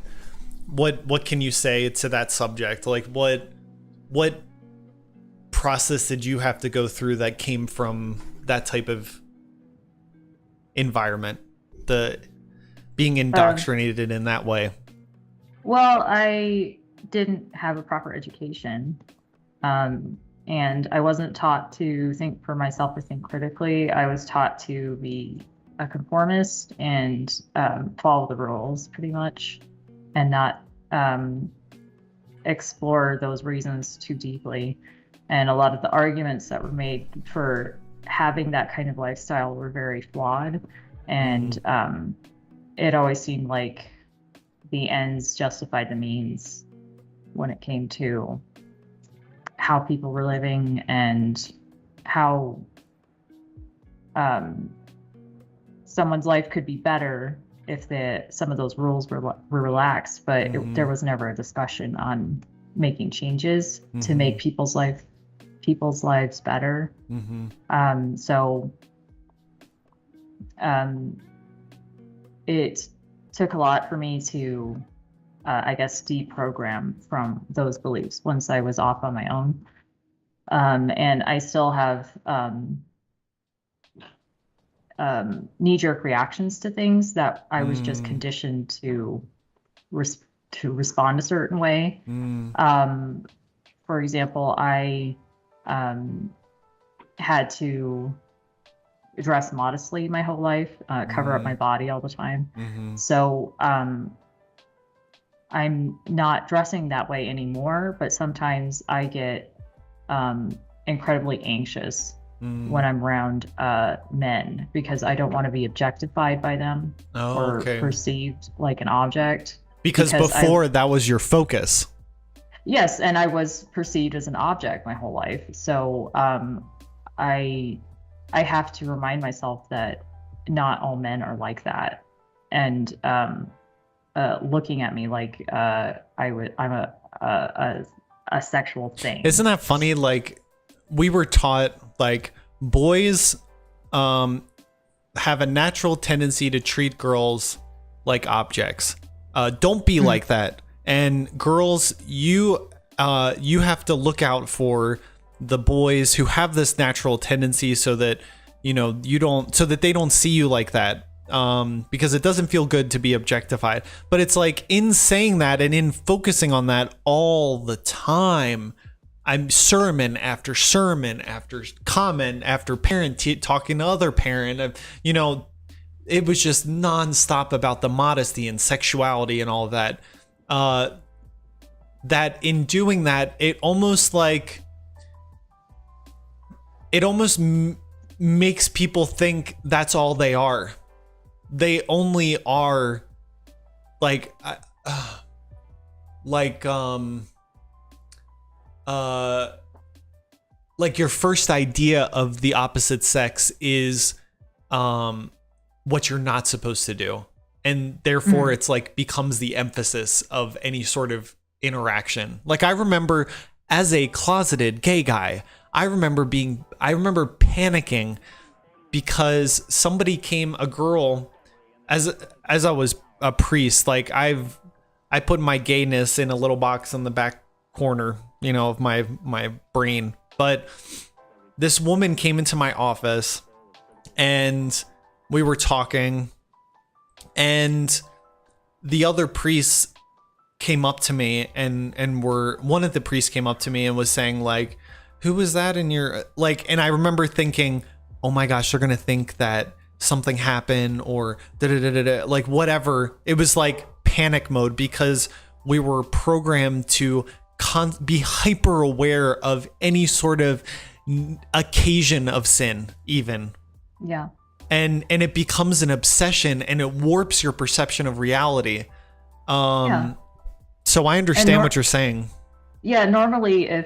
can you say to that subject? Like what process did you have to go through that came from that type of environment, the being indoctrinated in that way? Well, I didn't have a proper education, and I wasn't taught to think for myself or think critically. I was taught to be a conformist and follow the rules pretty much, and not explore those reasons too deeply. And a lot of the arguments that were made for having that kind of lifestyle were very flawed, and it always seemed like the ends justified the means when it came to how people were living, and how someone's life could be better if some of those rules were relaxed. But there was never a discussion on making changes to make people's lives better. It took a lot for me to, I guess, deprogram from those beliefs once I was off on my own. And I still have knee-jerk reactions to things that I was just conditioned to respond a certain way. For example, I had to dress modestly my whole life, cover up my body all the time. So I'm not dressing that way anymore, but sometimes I get incredibly anxious when I'm around men, because I don't want to be objectified by them or perceived like an object. Because before that was your focus. Yes, and I was perceived as an object my whole life. So I have to remind myself that not all men are like that, and looking at me like I'm a sexual thing. Isn't that funny? Like, we were taught like boys have a natural tendency to treat girls like objects. Don't be like that. And girls, you have to look out for the boys who have this natural tendency, so that so that they don't see you like that, because it doesn't feel good to be objectified. But it's like, in saying that and in focusing on that all the time, I'm sermon after comment after parent talking to other parent, it was just nonstop about the modesty and sexuality and all of that. That in doing that, it almost makes people think that's all they are. They only are like your first idea of the opposite sex is what you're not supposed to do, and therefore it's like becomes the emphasis of any sort of interaction. Like I remember as a closeted gay guy, I remember panicking because somebody came, a girl, as I was a priest, like I put my gayness in a little box in the back corner, you know, of my brain. But this woman came into my office and we were talking, and the other priests came up to me and one of the priests came up to me and was saying like, who was that in your, like, and I remember thinking, oh my gosh, they're gonna think that something happened or like whatever. It was like panic mode because we were programmed to be hyper aware of any sort of occasion of sin, even. Yeah. And it becomes an obsession and it warps your perception of reality. Yeah. So I understand what you're saying. Yeah, normally if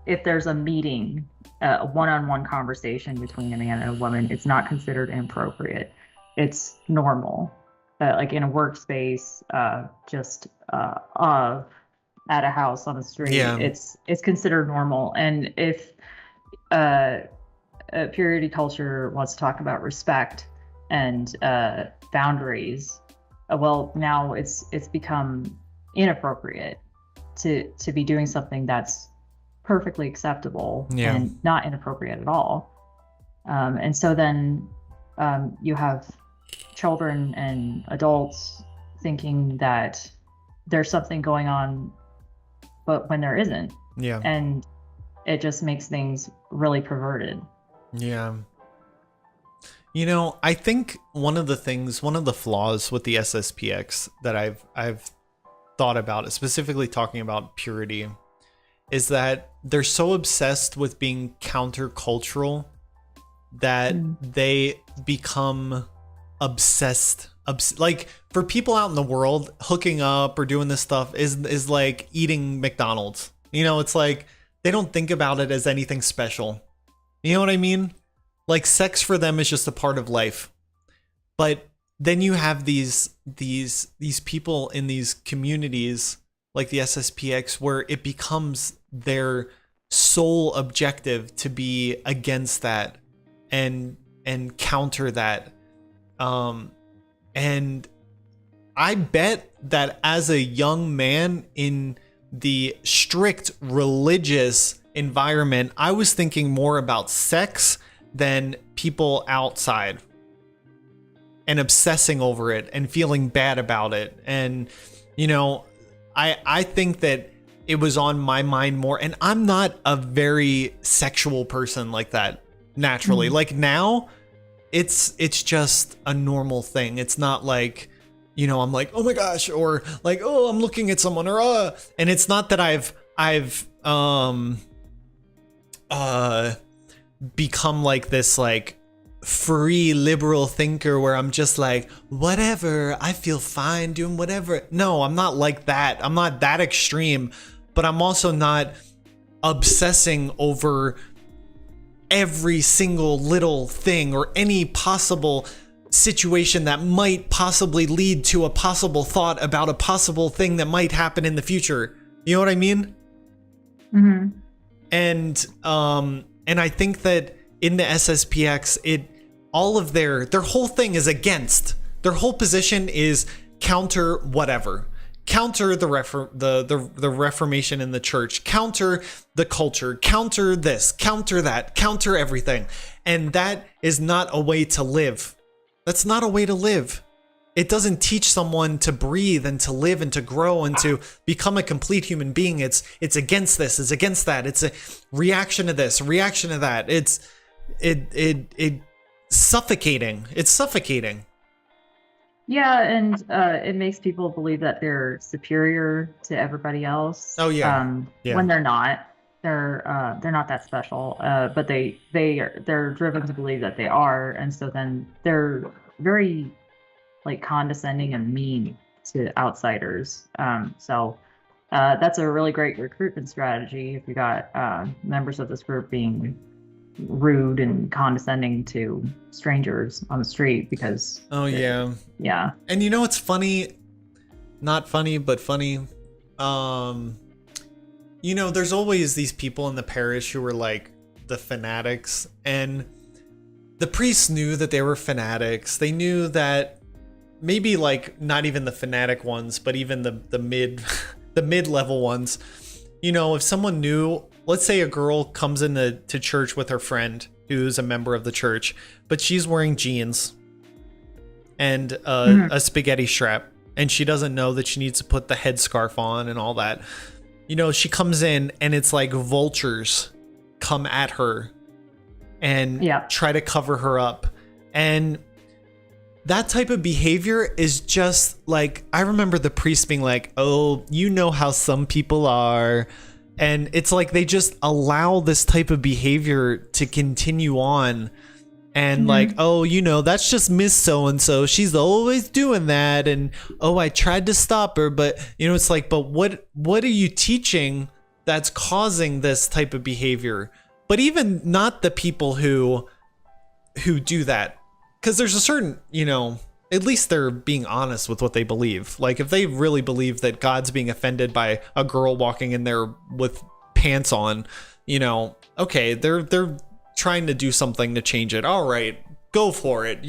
if there's a meeting, a one-on-one conversation between a man and a woman, it's not considered inappropriate. It's normal. Like in a workspace, just at a house on the street, yeah. It's considered normal. And if purity culture wants to talk about respect and boundaries, well, now it's become inappropriate to be doing something that's perfectly acceptable, yeah. And not inappropriate at all. And so then you have children and adults thinking that there's something going on, but when there isn't. Yeah. And it just makes things really perverted. Yeah. You know, I think one of the flaws with the SSPX that I've thought about, specifically talking about purity, is that they're so obsessed with being countercultural that they become obsessed. Like for people out in the world, hooking up or doing this stuff is like eating McDonald's. You know, it's like they don't think about it as anything special. You know what I mean? Like sex for them is just a part of life. But then you have these people in these communities like the SSPX where it becomes their sole objective to be against that and counter that. And I bet that as a young man in the strict religious environment, I was thinking more about sex than people outside and obsessing over it and feeling bad about it. And, you know, I think that it was on my mind more, and I'm not a very sexual person like that naturally. Like now it's just a normal thing. It's not like, you know, I'm like, oh my gosh, or like, oh, I'm looking at someone, or and it's not that I've become like this like free liberal thinker where I'm just like, whatever, I feel fine doing whatever. No, I'm not like that. I'm not that extreme, but I'm also not obsessing over every single little thing or any possible situation that might possibly lead to a possible thought about a possible thing that might happen in the future. You know what I mean? Mm-hmm. And I think that in the SSPX, all of their whole thing is against. Their whole position is counter whatever. Counter the Reformation in the church, counter the culture, counter this, counter that, counter everything. And that is not a way to live. That's not a way to live. It doesn't teach someone to breathe and to live and to grow and to become a complete human being. It's against this, it's against that. It's a reaction to this, reaction to that. It's suffocating. It's suffocating. Yeah, and it makes people believe that they're superior to everybody else. Oh yeah. When they're not. They're not that special. But they're driven to believe that they are, and so then they're very like condescending and mean to outsiders. So That's a really great recruitment strategy if you got members of this group being rude and condescending to strangers on the street because Oh yeah. yeah. And you know what's funny? Not funny, but funny. You know, there's always these people in the parish who are like the fanatics, and the priests knew that they were fanatics. They knew that maybe like not even the fanatic ones, but even the mid the mid-level ones. You know, if someone knew, let's say a girl comes into church with her friend who's a member of the church, but she's wearing jeans and a spaghetti strap, and she doesn't know that she needs to put the headscarf on and all that. You know, she comes in and it's like vultures come at her and try to cover her up. And that type of behavior is just like, I remember the priest being like, oh, you know how some people are. And it's like they just allow this type of behavior to continue on. And like, oh, you know, that's just Miss So-and-so. She's always doing that. And, oh, I tried to stop her. But, you know, it's like, but what are you teaching that's causing this type of behavior? But even not the people who do that. Because there's a certain, you know, at least they're being honest with what they believe. Like if they really believe that God's being offended by a girl walking in there with pants on, you know, okay, they're trying to do something to change it. All right, go for it.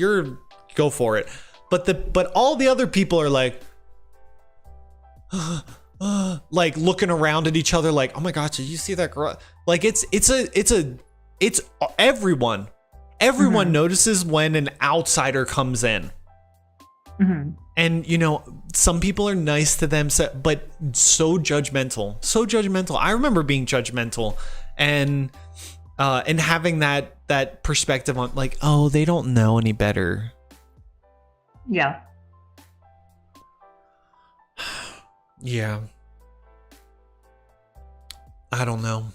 Go for it. But all the other people are like, like looking around at each other like, oh my gosh, did you see that girl? Like it's everyone. Everyone notices when an outsider comes in. And, you know, some people are nice to them, but so judgmental. I remember being judgmental and having that perspective on like, oh, they don't know any better. Yeah. Yeah. I don't know.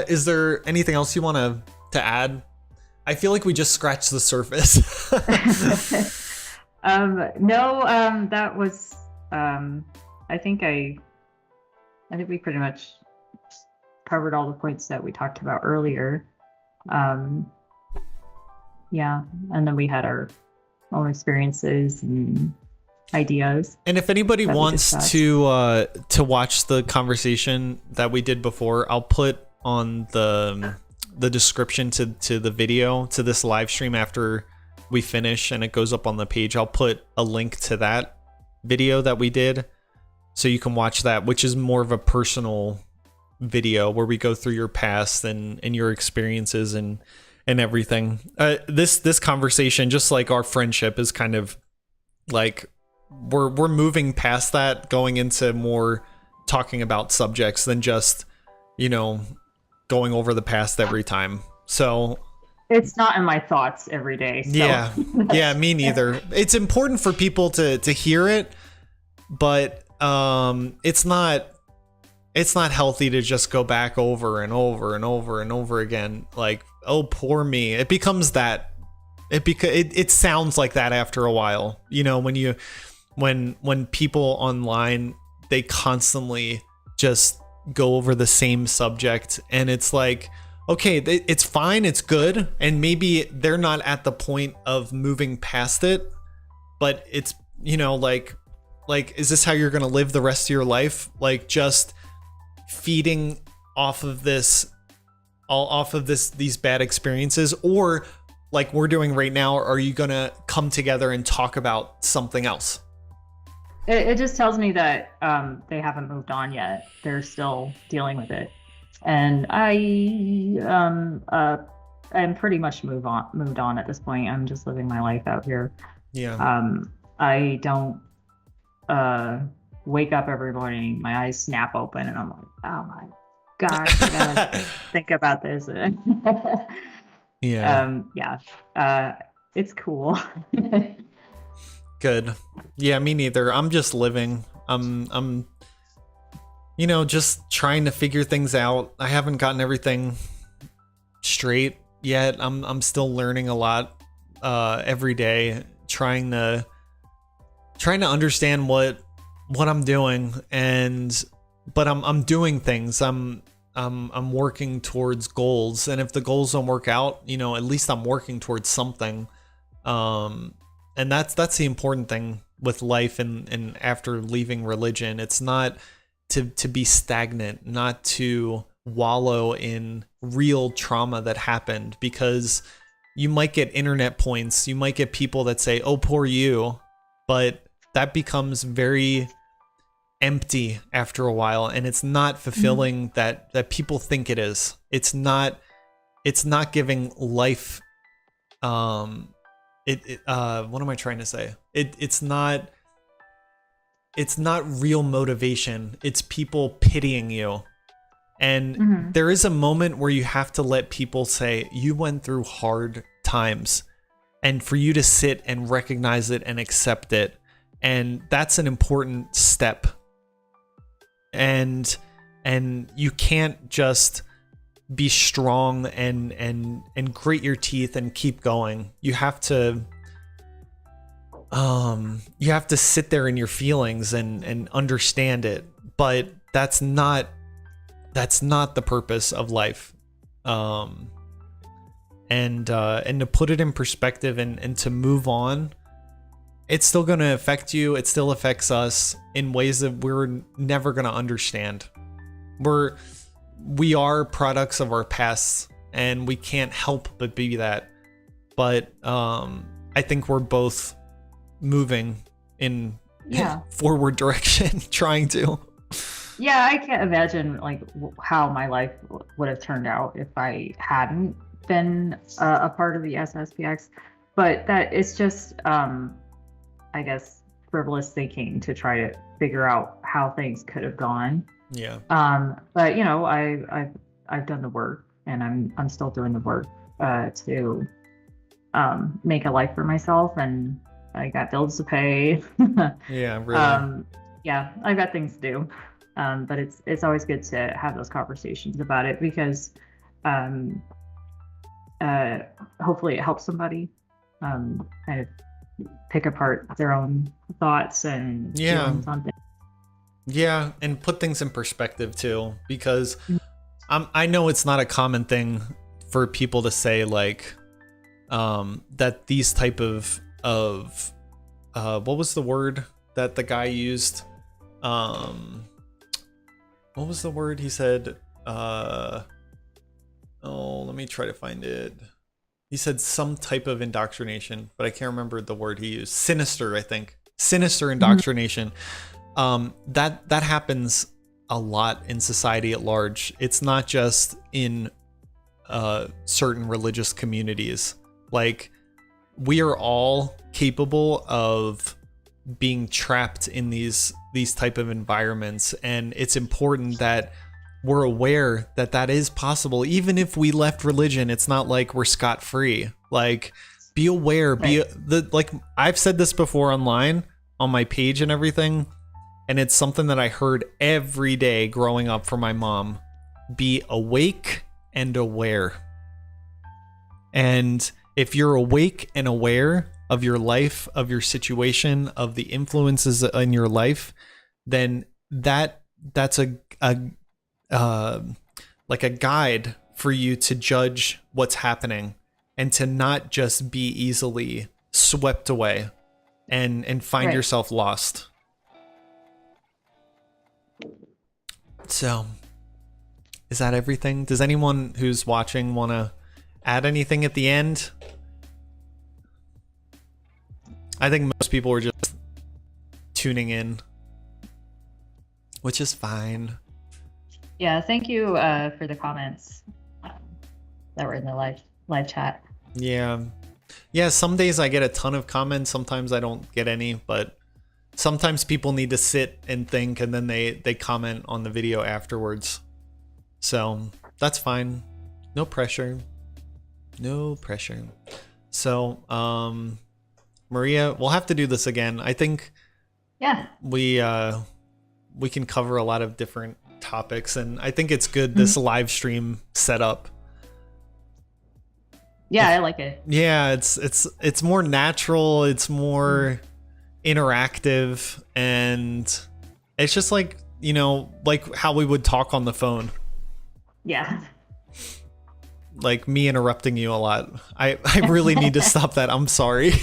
Is there anything else you want to add? I feel like we just scratched the surface. No, that was I think we pretty much covered all the points that we talked about earlier. Yeah, and then we had our own experiences and ideas. And if anybody wants to watch the conversation that we did before, I'll put on the description to the video, to this live stream after we finish and it goes up on the page. I'll put a link to that video that we did so you can watch that, which is more of a personal video where we go through your past and your experiences and everything. This conversation, just like our friendship, is kind of like we're moving past that, going into more talking about subjects than just, you know, going over the past every time. So it's not in my thoughts every day. So. Yeah, me neither. It's important for people to hear it, but it's not healthy to just go back over and over and over and over again. Like, oh, poor me. It becomes that. It sounds like that after a while. You know, when people online, they constantly just go over the same subject, and it's like, okay, it's fine, it's good, and maybe they're not at the point of moving past it, but it's, you know, like is this how you're gonna live the rest of your life? Like just feeding off of these bad experiences? Or like we're doing right now, are you gonna come together and talk about something else? It just tells me that they haven't moved on yet. They're still dealing with it, and I am pretty much moved on at this point. I'm just living my life out here. Yeah. I don't wake up every morning, my eyes snap open, and I'm like, oh my gosh, I gotta think about this. Yeah. It's cool. Good. Yeah, me neither. I'm just living. I'm you know, just trying to figure things out. I haven't gotten everything straight yet. I'm still learning a lot every day, trying to understand what what I'm doing, but I'm doing things. I'm working towards goals, and if the goals don't work out, you know, at least I'm working towards something. And that's the important thing with life, and after leaving religion, it's not to be stagnant, not to wallow in real trauma that happened, because you might get internet points, you might get people that say, "Oh, poor you," but that becomes very empty after a while, and it's not fulfilling that people think it is. It's not giving life what am I trying to say? It's not real motivation. It's people pitying you. And there is a moment where you have to let people say, you went through hard times, and for you to sit and recognize it and accept it. And that's an important step. And you can't just be strong and grit your teeth and keep going. You have to sit there in your feelings and understand it. But that's not the purpose of life. And to put it in perspective and to move on, it's still going to affect you. It still affects us in ways that we're never going to understand. We are products of our pasts, and we can't help but be that. But I think we're both moving in forward direction, trying to. Yeah, I can't imagine like how my life would have turned out if I hadn't been a part of the SSPX. But that it's just, I guess, frivolous thinking to try to figure out how things could have gone. Yeah. But you know, I've done the work, and I'm still doing the work to make a life for myself, and I got bills to pay. Yeah, really. Yeah, I've got things to do. But it's always good to have those conversations about it, because hopefully it helps somebody kind of pick apart their own thoughts and feelings on things. Yeah, and put things in perspective too, because I know it's not a common thing for people to say, like, that these type of what was the word that the guy used? What was the word he said? Let me try to find it. He said some type of indoctrination, but I can't remember the word he used. Sinister, I think. Sinister indoctrination. That happens a lot in society at large. It's not just in certain religious communities. Like, we are all capable of being trapped in these type of environments, and it's important that we're aware that that is possible. Even if we left religion, it's not like we're scot-free. Like, be aware. Like I've said this before online on my page and everything, and it's something that I heard every day growing up from my mom. Be awake and aware. And if you're awake and aware of your life, of your situation, of the influences in your life, then that's a like a guide for you to judge what's happening, and to not just be easily swept away and find yourself lost. So, is that everything? Does anyone who's watching want to add anything at the end? I think most people were just tuning in, which is fine. Yeah, thank you for the comments that were in the live chat. Yeah, some days I get a ton of comments, sometimes I don't get any, but sometimes people need to sit and think, and then they comment on the video afterwards. So that's fine. No pressure. So Maria, we'll have to do this again. I think we can cover a lot of different topics, and I think it's good this live stream setup. Yeah, I like it. Yeah, it's more natural, it's more interactive, and It's just like, you know, like how we would talk on the phone. Yeah. Like me interrupting you a lot. I really need to stop that. I'm sorry.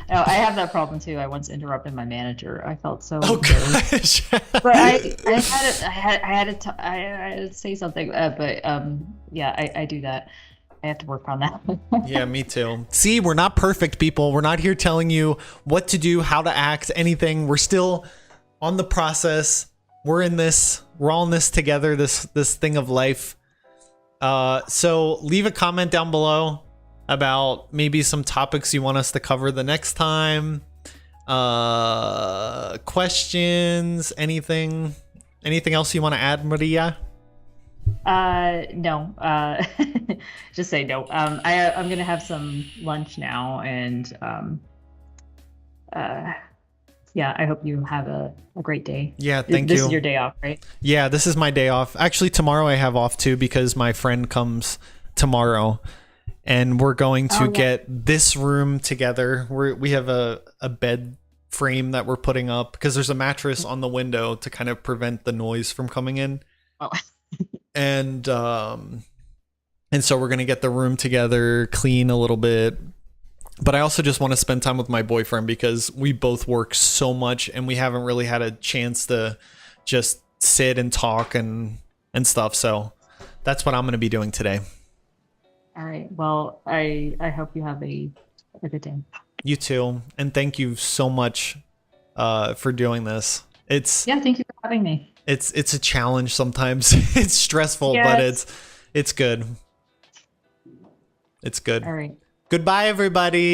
No, I have that problem too. I once interrupted my manager. I felt so Oh embarrassed. gosh. But I had to say something. But yeah, I do that. I have to work on that. Yeah, me too. See, we're not perfect people. We're not here telling you what to do, how to act, anything. We're still on the process. We're in this. We're all in this together. This thing of life. So leave a comment down below about maybe some topics you want us to cover the next time. Questions, anything else you want to add, Maria? No. Just say no. I'm gonna have some lunch now, and yeah, I hope you have a great day. Yeah, thank you. This is your day off, right? Yeah, this is my day off. Actually, tomorrow I have off too because my friend comes tomorrow. And we're going to get this room together. We have a bed frame that we're putting up because there's a mattress on the window to kind of prevent the noise from coming in. Oh. And so we're going to get the room together, clean a little bit. But I also just want to spend time with my boyfriend because we both work so much and we haven't really had a chance to just sit and talk and stuff. So that's what I'm going to be doing today. All right. Well, I hope you have a good day. You too. And thank you so much for doing this. Yeah, thank you for having me. It's a challenge sometimes. It's stressful, but it's good. It's good. All right. Goodbye, everybody.